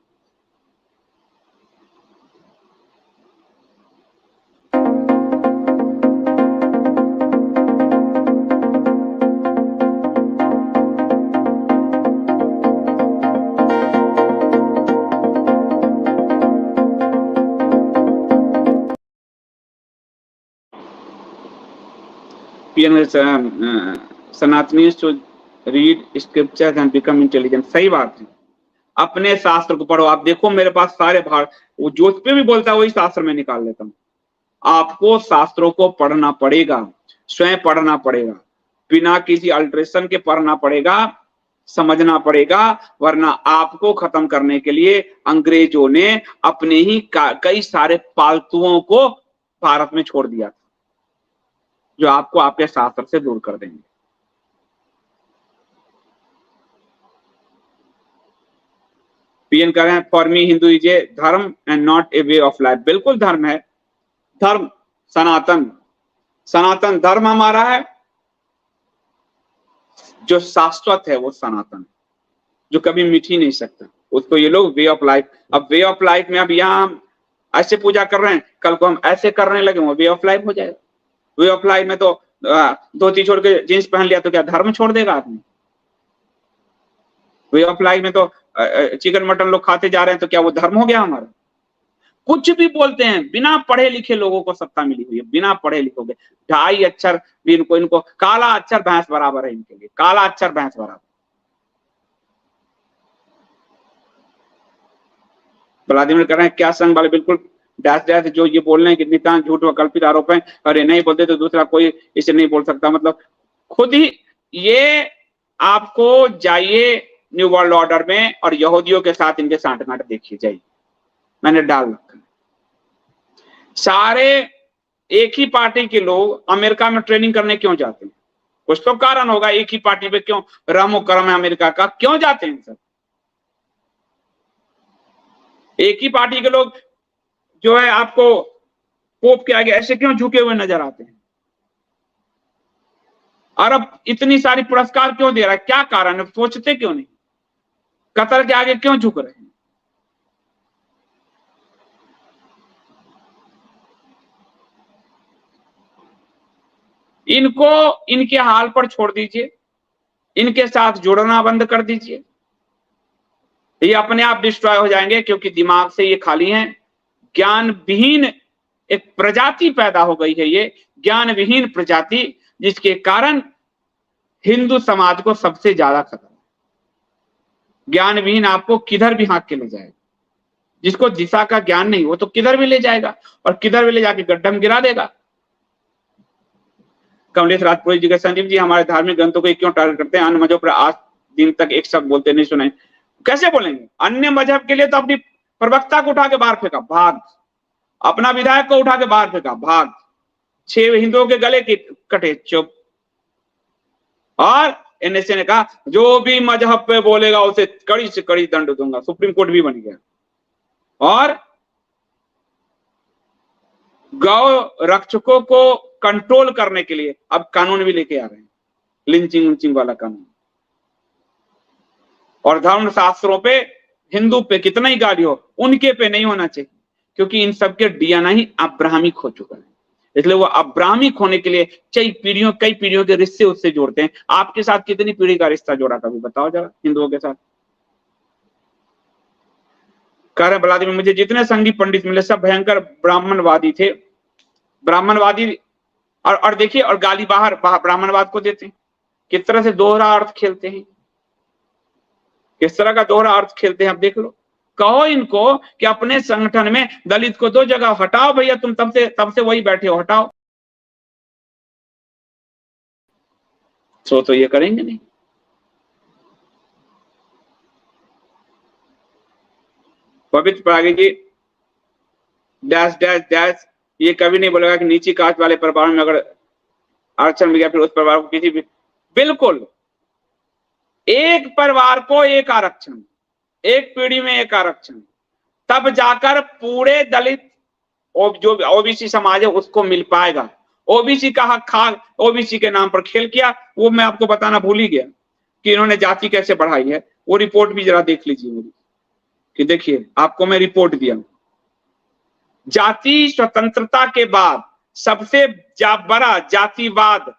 सनातनी read scripture and become intelligent. सही बात है, अपने शास्त्र को पढ़ो। आप देखो मेरे पास सारे वो जो पे भी बोलता है वही शास्त्र में निकाल लेता हूं। आपको शास्त्रों को पढ़ना पड़ेगा, स्वयं पढ़ना पड़ेगा, बिना किसी अल्ट्रेशन के पढ़ना पड़ेगा, समझना पड़ेगा, वरना आपको खत्म करने के लिए अंग्रेजों ने अपने ही कई सारे पालतुओं को भारत में छोड़ दिया था, जो आपको आपके शास्त्र से दूर कर देंगे। पीएन कह रहे हैं for me Hindu is a dharma and not a way of life. बिल्कुल धर्म है, धर्म सनातन धर्म हमारा है, जो शाश्वत है वो सनातन, जो कभी मिट ही नहीं सकता, उसको ये लोग वे ऑफ लाइफ। अब वे ऑफ लाइफ में अब यहाँ हम ऐसे पूजा कर रहे हैं, कल को हम ऐसे करने लगे, वो वे ऑफ लाइफ हो जाएगा। वे ऑफ लाइफ में तो धोती छोड़ के जींस पहन लिया तो क्या धर्म छोड़ देगा आदमी? वे ऑफ लाइफ में तो चिकन मटन लोग खाते जा रहे हैं तो क्या वो धर्म हो गया हमारा? कुछ भी बोलते हैं, बिना पढ़े लिखे लोगों को सत्ता मिली हुई है, बिना पढ़े लिखोगे। 2.5 अक्षर भी इनको काला अक्षर भैंस बराबर है इनके लिए, काला अक्षर भैंस बराबर। व्लादिमीर कह रहे हैं क्या संघ वाले बिल्कुल डैश डैश जो ये बोल रहे हैं कि नितांत झूठ व कल्पित आरोप है, और ये नहीं बोलते तो दूसरा कोई इसे नहीं बोल सकता। मतलब खुद ही ये आपको जाइए न्यू वर्ल्ड ऑर्डर में और यहूदियों के साथ इनके सांठ-गांठ देखिए, जाइए, मैंने डाल रखा है। सारे एक ही पार्टी के लोग अमेरिका में ट्रेनिंग करने क्यों जाते हैं? कुछ तो कारण होगा, एक ही पार्टी पे क्यों रहमो करम है अमेरिका का, क्यों जाते हैं सर? एक ही पार्टी के लोग जो है आपको पोप के आगे ऐसे क्यों झुके हुए नजर आते हैं? अरब इतनी सारी पुरस्कार क्यों दे रहा है, क्या कारण है? सोचते क्यों नहीं? कतर के आगे क्यों झुक रहे हैं? इनको इनके हाल पर छोड़ दीजिए, इनके साथ जुड़ना बंद कर दीजिए, ये अपने आप डिस्ट्रॉय हो जाएंगे, क्योंकि दिमाग से ये खाली हैं। ज्ञान विहीन एक प्रजाति पैदा हो गई है, ये ज्ञान विहीन प्रजाति, जिसके कारण हिंदू समाज को सबसे ज्यादा खतरा है। ज्ञान विहीन आपको किधर भी हाँक के ले जाएगा। जिसको दिशा का ज्ञान नहीं, वो तो किधर भी ले जाएगा, और किधर भी ले जाके गड्ढा में गिरा देगा। कमलेश राजपुरी जी के संजीव जी हमारे धार्मिक ग्रंथों को क्यों टारगेट करते हैं? अन्य मजहब पर आज दिन तक एक शब्द बोलते नहीं सुने। कैसे बोलेंगे? अन्य मजहब के लिए तो अपनी प्रवक्ता को उठा के बाहर फेंका, भाग अपना विधायक को उठा के बाहर फेंका, भाग। 6 हिंदुओं के गले कटे, चुप। और एनएसए ने कहा जो भी मजहब पे बोलेगा उसे कड़ी से कड़ी दंड दूंगा। सुप्रीम कोर्ट भी बन गया। और गौ रक्षकों को कंट्रोल करने के लिए अब कानून भी लेके आ रहे हैं, लिंचिंग वाला कानून। और धर्म शास्त्रों पे हिंदू पे कितना ही गाली हो, उनके पे नहीं होना चाहिए, क्योंकि इन सबके डीएनए ही अब्राहमिक हो चुका है। इसलिए वो अब्राहमिक होने के लिए कई पीढ़ियों के रिश्ते उससे जोड़ते हैं। आपके साथ कितनी पीढ़ी का रिश्ता जोड़ा, कभी बताओ जरा हिंदुओं के साथ। कह रहे बलादी में मुझे जितने संगी पंडित मिले सब भयंकर ब्राह्मणवादी थे, ब्राह्मणवादी। और देखिए, और गाली बाहर ब्राह्मणवाद को देते हैं। किस तरह से दोहरा अर्थ खेलते हैं, किस तरह का दोहरा अर्थ खेलते हैं, आप देख लो। कहो इनको कि अपने संगठन में दलित को 2 जगह हटाओ भैया, तुम तब से वही बैठे हो, हटाओ। तो ये करेंगे नहीं। पवित्र प्रागी जी डैश डैश डैश, ये कभी नहीं बोलेगा कि नीची कास्ट वाले परिवार में अगर आरक्षण मिल गया फिर उस परिवार को किसी भी, बिल्कुल एक परिवार को एक आरक्षण, एक पीढ़ी में एक आरक्षण, तब जाकर पूरे दलित जो ओबीसी समाज है उसको मिल पाएगा। ओबीसी का हक खा ओबीसी के नाम पर खेल किया, वो मैं आपको बताना भूल ही गया कि इन्होंने जाति कैसे बढ़ाई है। वो रिपोर्ट भी जरा देख लीजिए मेरी, कि देखिए आपको मैं रिपोर्ट दिया। जाति स्वतंत्रता के बाद सबसे बड़ा जातिवाद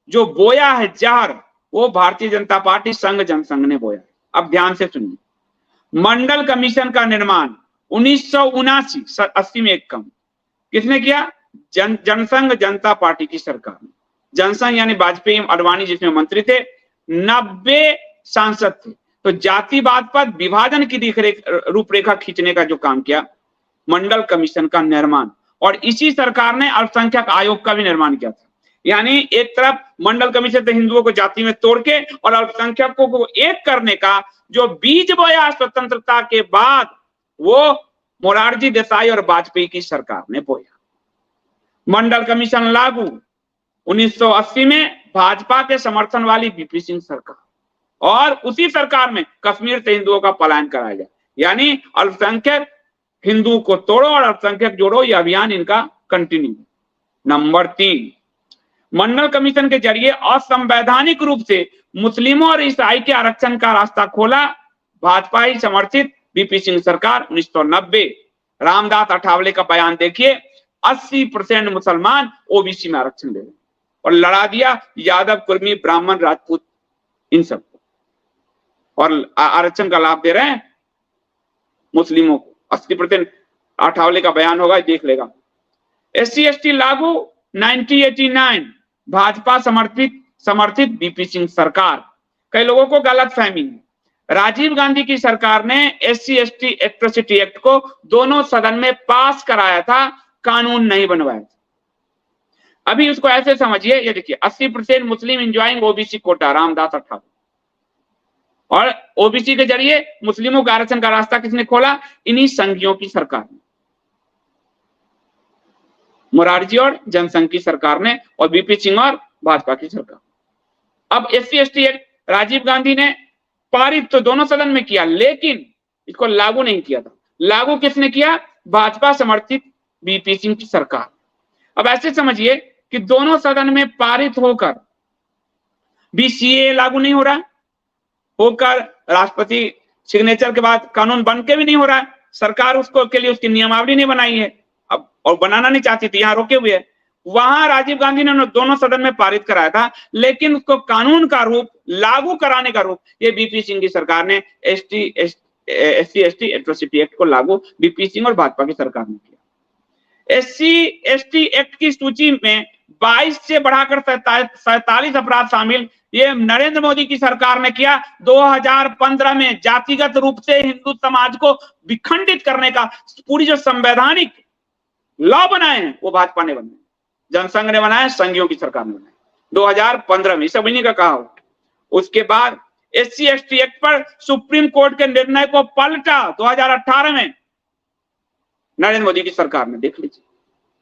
जो बोया है जहर, वो भारतीय जनता पार्टी संघ जनसंघ ने बोया। अब ध्यान से सुनिए, मंडल कमीशन का निर्माण 1979 80 में एक कम किसने किया? जनसंघ जनता पार्टी की सरकार ने। जनसंघ यानी वाजपेयी अडवाणी जिसमें मंत्री थे, 90 सांसद थे। तो जातिवाद पर विभाजन की रूपरेखा खींचने का जो काम किया, मंडल कमीशन का निर्माण, और इसी सरकार ने अल्पसंख्यक आयोग का भी निर्माण किया था। यानी एक तरफ मंडल कमीशन से हिंदुओं को जाति में तोड़ के और अल्पसंख्यकों को एक करने का जो बीज बोया स्वतंत्रता के बाद, वो मोरारजी देसाई और वाजपेयी की सरकार ने बोया। मंडल कमीशन लागू 1980 में भाजपा के समर्थन वाली वीपी सिंह सरकार, और उसी सरकार में कश्मीर से हिंदुओं का पलायन कराया गया। यानी अल्पसंख्यक हिंदू को तोड़ो और अल्पसंख्यक जोड़ो, यह अभियान इनका कंटिन्यू। नंबर 3, मंडल कमीशन के जरिए असंवैधानिक रूप से मुस्लिमों और ईसाई के आरक्षण का रास्ता खोला भाजपा ही समर्थित वीपी सिंह सरकार 1990। रामदास अठावले का बयान देखिए, 80% मुसलमान ओबीसी में आरक्षण ले रहे, और लड़ा दिया यादव, कुर्मी, ब्राह्मण, राजपूत इन सबको, और आरक्षण का लाभ दे रहे हैं मुस्लिमों को। 80% अठावले का बयान होगा, देख लेगा। SC ST लागू 1989, भाजपा समर्थित वीपी सिंह सरकार। कई लोगों को गलत फहमी है, राजीव गांधी की सरकार ने SC ST एट्रोसिटी एक्ट को दोनों सदन में पास कराया था, कानून नहीं बनवाया था। अभी उसको ऐसे समझिए, ये देखिए 80% Muslim enjoying OBC quota, Ramdas Athawale, और ओबीसी के जरिए मुस्लिमों का आरक्षण का रास्ता किसने खोला? इन्हीं संघियों की सरकार ने, मोरारजी और जनसंघ की सरकार ने, और वीपी सिंह और भाजपा की सरकार। अब SC ST act Rajiv Gandhi ने पारित तो दोनों सदन में किया, लेकिन इसको लागू नहीं किया था। लागू किसने किया? भाजपा समर्थित वीपी सिंह की सरकार। अब ऐसे समझिए कि दोनों सदन में पारित होकर भी CAA लागू नहीं हो रहा, होकर राष्ट्रपति सिग्नेचर के बाद कानून बन के भी नहीं हो रहा है। सरकार उसको के लिए उसकी नियमावली नहीं बनाई है, अब और बनाना नहीं चाहती थी, यहाँ रोके हुए है। वहां राजीव गांधी ने दोनों सदन में पारित कराया था, लेकिन उसको कानून का रूप, लागू कराने का रूप, ये वीपी सिंह की सरकार ने SC ST एट्रोसिटी एक्ट को लागू वीपी सिंह और भाजपा की सरकार ने किया। SC ST एक्ट की सूची में 22 से बढ़ाकर 47 अपराध शामिल, ये नरेंद्र मोदी की सरकार ने किया। 2015 में जातिगत रूप से हिंदू समाज को विखंडित करने का पूरी जो संवैधानिक लॉ बनाए हैं वो भाजपा ने बनाए, जनसंघ ने बनाया, संघियों की सरकार ने बनाया 2015 में, सब इन्हीं का कहा हो। उसके बाद SC ST एक्ट पर सुप्रीम कोर्ट के निर्णय को पलटा 2018 में। नरेंद्र मोदी की सरकार ने, देख लीजिए,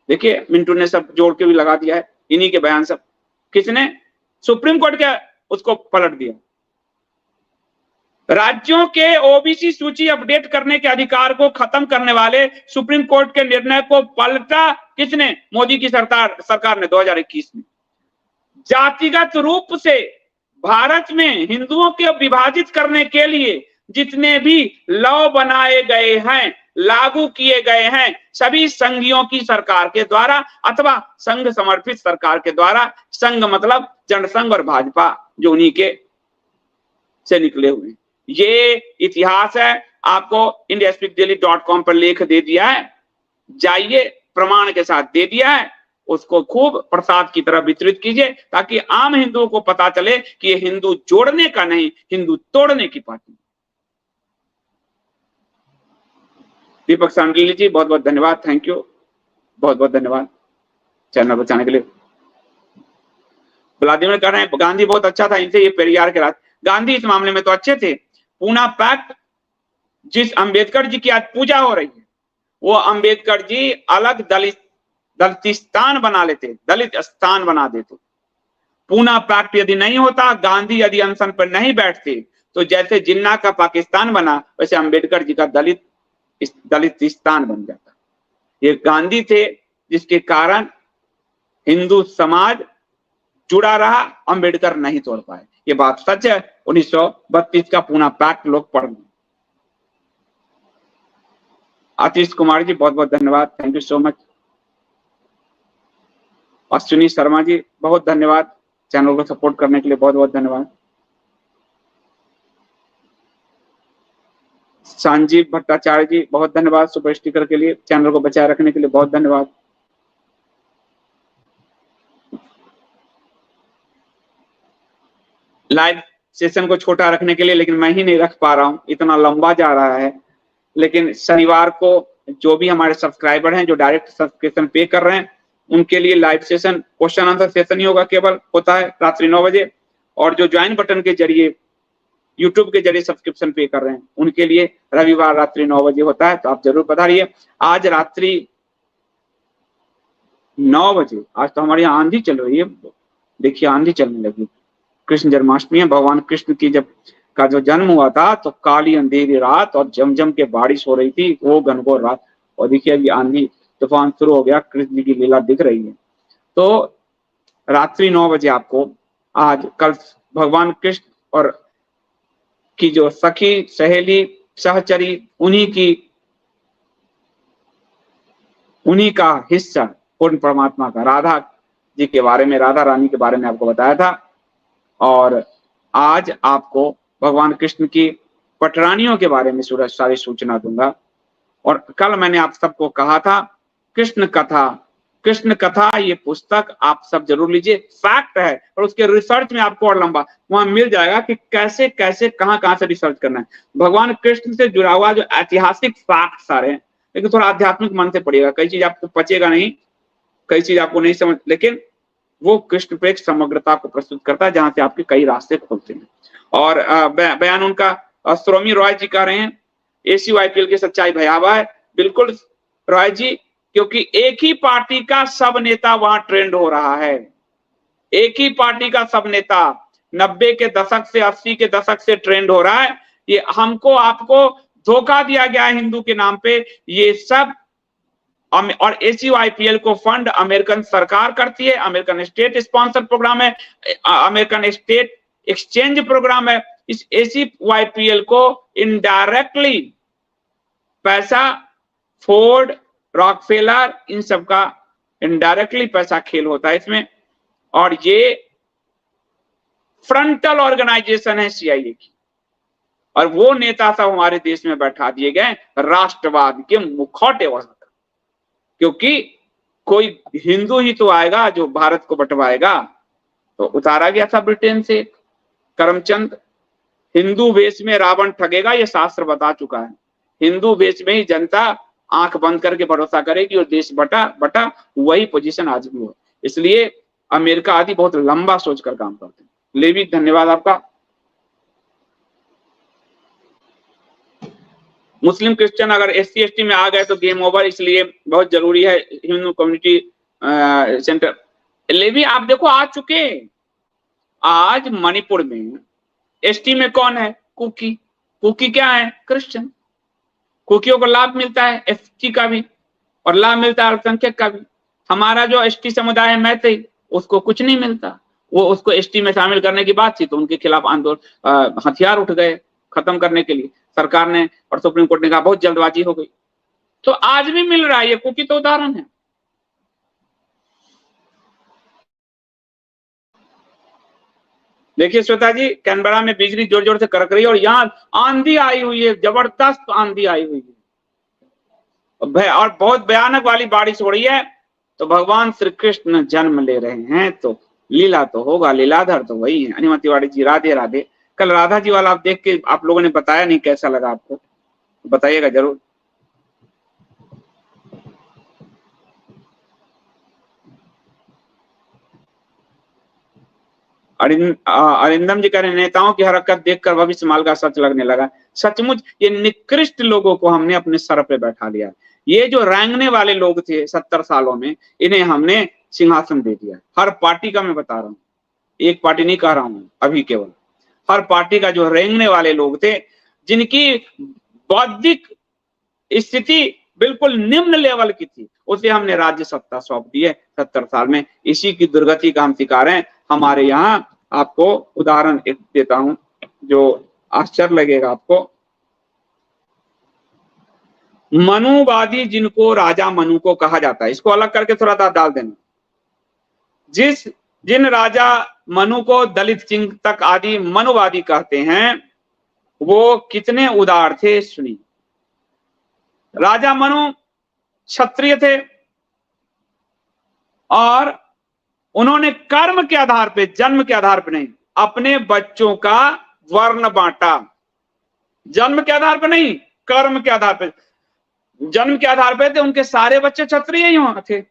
देखिए मिंटू ने सब जोड़ के भी लगा दिया है, इन्हीं के बयान सब। किसने? सुप्रीम कोर्ट के उसको पलट दिया। राज्यों के ओबीसी सूची अपडेट करने के अधिकार को खत्म करने वाले सुप्रीम कोर्ट के निर्णय को पलटा किसने? मोदी की सरकार ने 2021 में। जातिगत रूप से भारत में हिंदुओं को विभाजित करने के लिए जितने भी लॉ बनाए गए हैं, लागू किए गए हैं, सभी संघियों की सरकार के द्वारा अथवा संघ समर्थित सरकार के द्वारा। संघ मतलब जनसंघ और भाजपा जो उन्हीं के से निकले हुए। ये इतिहास है, आपको indiaspeakdaily.com पर लेख दे दिया है, जाइए, प्रमाण के साथ दे दिया है, उसको खूब प्रसाद की तरह वितरित कीजिए ताकि आम हिंदुओं को पता चले कि ये हिंदू जोड़ने का नहीं, हिंदू तोड़ने की पार्टी। दीपक सांडली जी बहुत बहुत धन्यवाद, थैंक यू, बहुत बहुत धन्यवाद चैनल बचाने के लिए। व्लादिमीर कह रहे हैं गांधी बहुत अच्छा था, इनसे ये पेरियार के रात। गांधी इस मामले में तो अच्छे थे। पूना पैक्ट, जिस अंबेडकर जी की आज पूजा हो रही है, वो अंबेडकर जी अलग दलितिस्तान बना लेते, दलित स्थान बना देते। पूना पैक्ट यदि नहीं होता, गांधी यदि अनशन पर नहीं बैठते, तो जैसे जिन्ना का पाकिस्तान बना, वैसे अंबेडकर जी का दलितिस्तान बन जाता। ये गांधी थे जिसके कारण हिंदू समाज जुड़ा रहा, अंबेडकर नहीं तोड़ पाए। ये बात सच है। 1932 का पूना पैक्ट लोग पढ़ लें। आतिश कुमार जी बहुत बहुत धन्यवाद, thank you so much. Ashwini Sharma ji बहुत धन्यवाद, चैनल को सपोर्ट करने के लिए बहुत बहुत धन्यवाद। संजीव भट्टाचार्य जी बहुत धन्यवाद सुपर स्टिकर के लिए, चैनल को बचाए रखने के लिए बहुत धन्यवाद। लाइव सेशन को छोटा रखने के लिए, लेकिन मैं ही नहीं रख पा रहा हूं, इतना लंबा जा रहा है। लेकिन शनिवार को जो भी हमारे सब्सक्राइबर हैं, जो डायरेक्ट सब्सक्रिप्शन पे कर रहे हैं, उनके लिए live session question answer session ही होगा, केवल होता है रात्रि 9 बजे। और जो ज्वाइन बटन के जरिए यूट्यूब के जरिए सब्सक्रिप्शन पे कर रहे हैं, उनके लिए रविवार रात्रि 9 बजे होता है। तो आप जरूर पधारिए। आज रात्रि 9 बजे, आज तो हमारे यहाँ आंधी चल रही है, देखिए आंधी चलने लगी। कृष्ण जन्माष्टमी है, भगवान कृष्ण की जब का जो जन्म हुआ था, तो काली अंधेरी रात और जमजम के बारिश हो रही थी, वो घनघोर रात। और देखिए अभी आंधी तूफान शुरू हो गया, कृष्ण जी की लीला दिख रही है। तो रात्रि 9 बजे आपको आज कल भगवान कृष्ण और की जो सखी, सहेली, सहचरी, उन्हीं का हिस्सा पूर्ण परमात्मा का, राधा जी के बारे में, राधा रानी के बारे में आपको बताया था। और आज आपको भगवान कृष्ण की पटरानियों के बारे में सारी सूचना दूंगा। और कल मैंने आप सबको कहा था कृष्ण कथा ये पुस्तक आप सब जरूर लीजिए, फैक्ट है, और उसके रिसर्च में आपको और लंबा वहां मिल जाएगा कि कैसे कैसे कहां से रिसर्च करना है। भगवान कृष्ण से जुड़ा हुआ जो ऐतिहासिक फैक्ट सारे हैं, लेकिन थोड़ा आध्यात्मिक मन से पढ़िएगा, कई चीज आपको पचेगा नहीं, कई चीज आपको नहीं समझ, लेकिन वो कृष्ण प्रेक्ष समग्रता को प्रस्तुत करता है, जहां से आपके कई रास्ते खोलते हैं। और बयान उनका श्रोमी रॉय जी कह रहे हैं ACUIPL की सच्चाई भयावह है। बिल्कुल रॉय जी, क्योंकि एक ही पार्टी का सब नेता वहां ट्रेंड हो रहा है, एक ही पार्टी का सब नेता 90 के दशक से 80 के दशक से ट्रेंड हो रहा है। ये हमको आपको धोखा दिया गया है हिंदू के नाम पे, ये सब। और ACUIPL को फंड अमेरिकन सरकार करती है, अमेरिकन स्टेट स्पॉन्सर प्रोग्राम है, अमेरिकन स्टेट एक्सचेंज प्रोग्राम है। इस ACUIPL को इनडायरेक्टली पैसा फोर्ड, रॉकफेलर, इन सब का इनडायरेक्टली पैसा खेल होता है इसमें। और ये फ्रंटल ऑर्गेनाइजेशन है CIA की, और वो नेता सब हमारे देश में बैठा दिए गए राष्ट्रवाद के मुखौटे वहां, क्योंकि कोई हिंदू ही तो आएगा जो भारत को बंटवाएगा। तो उतारा गया था ब्रिटेन से करमचंद। हिंदू वेश में रावण ठगेगा, ये शास्त्र बता चुका है। हिंदू वेश में ही जनता आंख बंद करके भरोसा करेगी और देश बटा, वही पोजीशन आज भी हो। इसलिए अमेरिका आदि बहुत लंबा सोचकर काम करते हैं। लेवी धन्यवाद आपका। मुस्लिम क्रिश्चियन अगर SC ST में आ गए तो गेम ओवर, इसलिए बहुत जरूरी है हिंदू कम्युनिटी सेंटर। ले भी आप देखो आ चुके। आज मणिपुर में ST में कौन है? कुकी। कुकी क्या है? क्रिश्चियन। कुकियों को लाभ मिलता है ST का भी, और लाभ मिलता है अल्पसंख्यक का भी। हमारा जो ST समुदाय है मैतेई, उसको कुछ नहीं मिलता। वो उसको ST में शामिल करने की बात थी तो उनके खिलाफ आंदोलन, हथियार उठ गए खत्म करने के लिए। सरकार ने और सुप्रीम कोर्ट ने कहा बहुत जल्दबाजी हो गई। तो आज भी मिल रहा है, ये कुकी तो उदाहरण है। देखिए श्वेता जी, कैनबरा में बिजली जोर जोर से कड़क रही है और यहाँ आंधी आई हुई है, जबरदस्त आंधी आई हुई है और बहुत भयानक वाली बारिश हो रही है। तो भगवान श्री कृष्ण जन्म ले रहे हैं तो लीला तो होगा, लीलाधर तो वही है। अनिमा तिवारी जी राधे राधे। कल राधा जी वाला आप देख के आप लोगों ने बताया नहीं, कैसा लगा आपको बताइएगा जरूर। अरिंदम जी कह रहे नेताओं की हरकत देखकर भविष्य माल का सच लगने लगा। सचमुच ये निकृष्ट लोगों को हमने अपने सर पे बैठा लिया। ये जो रेंगने वाले लोग थे 70 सालों में, इन्हें हमने सिंहासन दे दिया। हर पार्टी का मैं बता रहा हूं, एक पार्टी नहीं कह रहा हूं अभी, केवल हर पार्टी का जो रेंगने वाले लोग थे, जिनकी बौद्धिक स्थिति बिल्कुल निम्न लेवल की थी, उसे हमने राज्य सत्ता सौंप दी है 70 साल में। इसी की दुर्गति का हम शिकार हैं। हमारे यहाँ आपको उदाहरण एक देता हूं जो आश्चर्य लगेगा आपको। मनुवादी, जिनको राजा मनु को कहा जाता है, इसको अलग करके थोड़ा डाल देना। जिन राजा मनु को दलित चिंतक आदि मनुवादी कहते हैं, वो कितने उदार थे सुनिए। राजा मनु क्षत्रिय थे और उन्होंने कर्म के आधार पे, जन्म के आधार पे नहीं, अपने बच्चों का वर्ण बांटा। जन्म के आधार पे नहीं, कर्म के आधार पे। जन्म के आधार पे थे, उनके सारे बच्चे क्षत्रिय ही थे।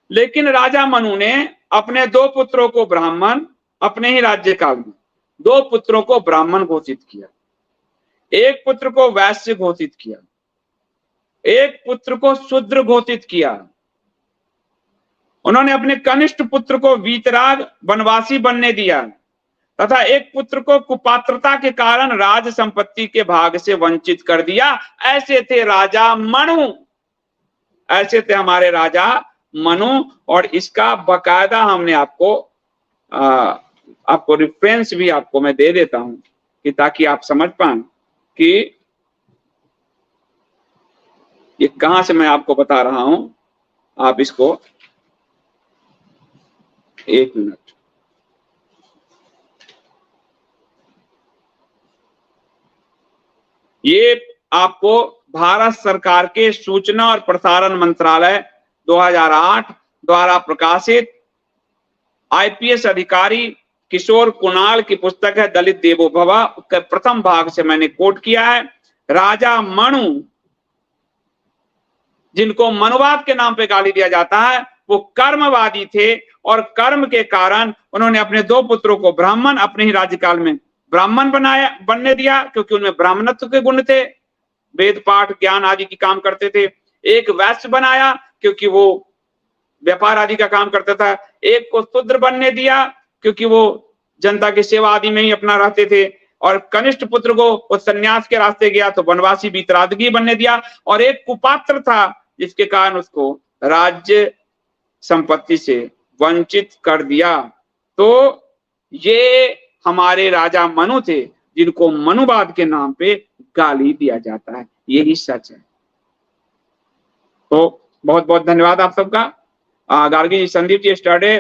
लेकिन राजा मनु ने अपने 2 पुत्रों को ब्राह्मण, अपने ही राज्यकाल में 2 पुत्रों को ब्राह्मण घोषित किया, 1 पुत्र को वैश्य घोषित किया, 1 पुत्र को शूद्र घोषित किया। उन्होंने अपने कनिष्ठ पुत्र को वीतराग वनवासी बनने दिया तथा 1 पुत्र को कुपात्रता के कारण राज संपत्ति के भाग से वंचित कर दिया। ऐसे थे राजा मनु, ऐसे थे हमारे राजा मनु। और इसका बकायदा हमने आपको रेफरेंस भी आपको मैं दे देता हूं कि ताकि आप समझ पाएं कि ये कहां से मैं आपको बता रहा हूं। आप इसको 1 मिनट, ये आपको भारत सरकार के सूचना और प्रसारण मंत्रालय 2008 द्वारा प्रकाशित IPS अधिकारी किशोर कुणाल की पुस्तक है दलित देवो भव। उसके प्रथम भाग से मैंने कोट किया है। राजा मनु, जिनको मनुवाद के नाम पे गाली दिया जाता है, वो कर्मवादी थे और कर्म के कारण उन्होंने अपने 2 पुत्रों को ब्राह्मण, अपने ही राज्यकाल में ब्राह्मण बनने दिया, क्योंकि उनमें ब्राह्मणत्व के गुण थे, वेद पाठ ज्ञान आदि की काम करते थे। 1 वैश्य बनाया क्योंकि वो व्यापार आदि का काम करता था। 1 को शूद्र बनने दिया क्योंकि वो जनता की सेवा आदि में ही अपना रहते थे। और कनिष्ठ पुत्र को वो सन्यास के रास्ते गया तो वनवासी वीतरागी बनने दिया। और 1 कुपात्र था जिसके कारण उसको राज्य संपत्ति से वंचित कर दिया। तो ये हमारे राजा मनु थे, जिनको मनुवाद के नाम पे गाली दिया जाता है। यही सच है। तो बहुत बहुत धन्यवाद आप सबका। गार्गी जी, संदीप जी स्टडी,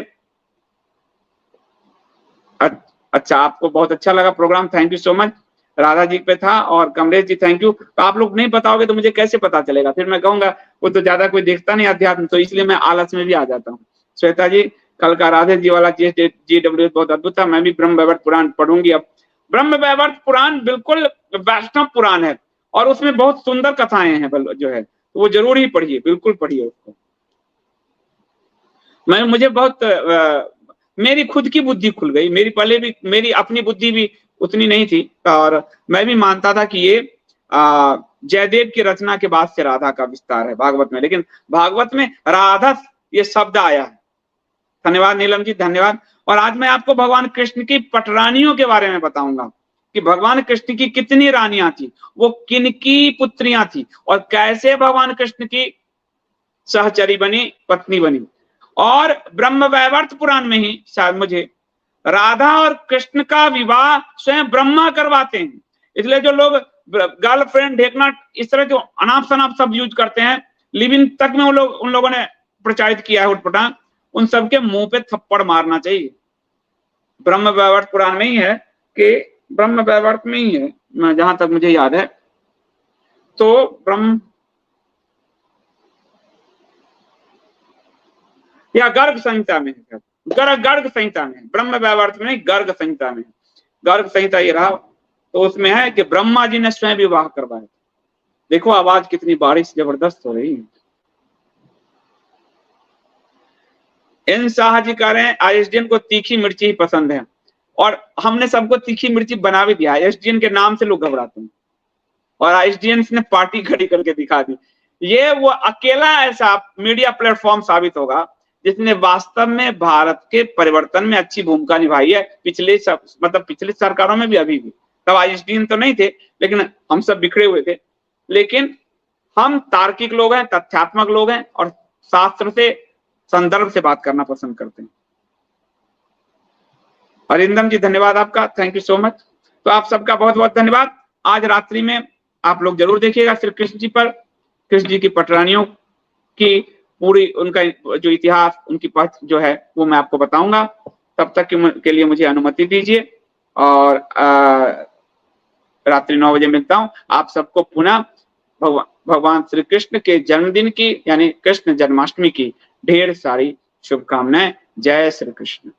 अच्छा आपको बहुत अच्छा लगा programme, thank you so much. Radha ji पे था और कमलेश जी थैंक यू। तो आप लोग नहीं बताओगे तो मुझे कैसे पता चलेगा, फिर मैं कहूंगा वो तो ज्यादा कोई देखता नहीं अध्यात्म, तो इसलिए मैं आलस में भी आ जाता हूँ। श्वेता जी, कल का राधे जी वाला GW बहुत अद्भुत था। मैं भी ब्रह्म वैवर्त पुराण पढ़ूंगी। अब ब्रह्म वैवर्त पुराण बिल्कुल वैष्णव पुराण है और उसमें बहुत सुंदर कथाएं हैं जो है, तो वो जरूर ही पढ़िए, बिल्कुल पढ़िए उसको। मुझे बहुत मेरी खुद की बुद्धि खुल गई। मेरी अपनी बुद्धि भी उतनी नहीं थी और मैं भी मानता था कि ये जयदेव की रचना के बाद से राधा का विस्तार है भागवत में, लेकिन भागवत में राधा ये शब्द आया है। धन्यवाद नीलम जी, धन्यवाद। और आज मैं आपको भगवान कृष्ण की पटरानियों के बारे में बताऊंगा कि भगवान कृष्ण की कितनी रानियां थी, वो किनकी पुत्रियां थी, और कैसे भगवान कृष्ण की सहचरी बनी, पत्नी बनी। और ब्रह्म वैवर्त पुराण में ही शायद मुझे राधा और कृष्ण का विवाह स्वयं ब्रह्मा करवाते हैं। इसलिए जो लोग गर्लफ्रेंड ढेकना इस तरह जो अनाप शनाप सब यूज करते हैं, लिविंग तक में उन लोगों ने प्रचारित किया है उटपटांग, उन सबके मुंह पे थप्पड़ मारना चाहिए। ब्रह्म वैवर्त पुराण में ही है कि ब्रह्म वैवर्त में ही है जहां तक मुझे याद है, तो ब्रह्म या गर्ग संहिता में है, गर्ग संहिता में, ब्रह्म वैवर्त में नहीं, गर्ग संहिता में। गर्ग संहिता ये रहा, तो उसमें है कि ब्रह्मा जी ने स्वयं विवाह करवाया। देखो आवाज कितनी बारिश जबरदस्त हो रही है। इन शाह जी कह रहे हैं आईएसडीएन को तीखी मिर्ची ही पसंद है, और हमने सबको तीखी मिर्ची बना भी दिया। आईएसडीएन के नाम से लोग घबराते हैं, और आईएसडीएन ने पार्टी खड़ी करके दिखा दी। ये वो अकेला ऐसा मीडिया प्लेटफॉर्म साबित होगा जिसने वास्तव में भारत के परिवर्तन में अच्छी भूमिका निभाई है। पिछले सरकारों में भी, अभी भी, तब आईएसडीएन तो नहीं थे, लेकिन हम सब बिखरे हुए थे। लेकिन हम तार्किक लोग हैं, तथ्यात्मक लोग हैं, और शास्त्र से, संदर्भ से बात करना पसंद करते हैं। अरिंदम जी धन्यवाद आपका, थैंक यू सो मच। तो आप सबका बहुत बहुत धन्यवाद। आज रात्रि में आप लोग जरूर देखिएगा श्री कृष्ण जी पर, कृष्ण जी की पटरानियों की पूरी, उनका जो इतिहास, उनकी पथ जो है वो मैं आपको बताऊंगा। तब तक के लिए मुझे अनुमति दीजिए, और रात्रि 9 बजे मिलता हूं। आप सबको पुनः भगवान श्री कृष्ण के जन्मदिन की, यानी कृष्ण जन्माष्टमी की ढेर सारी शुभकामनाएं। जय श्री कृष्ण।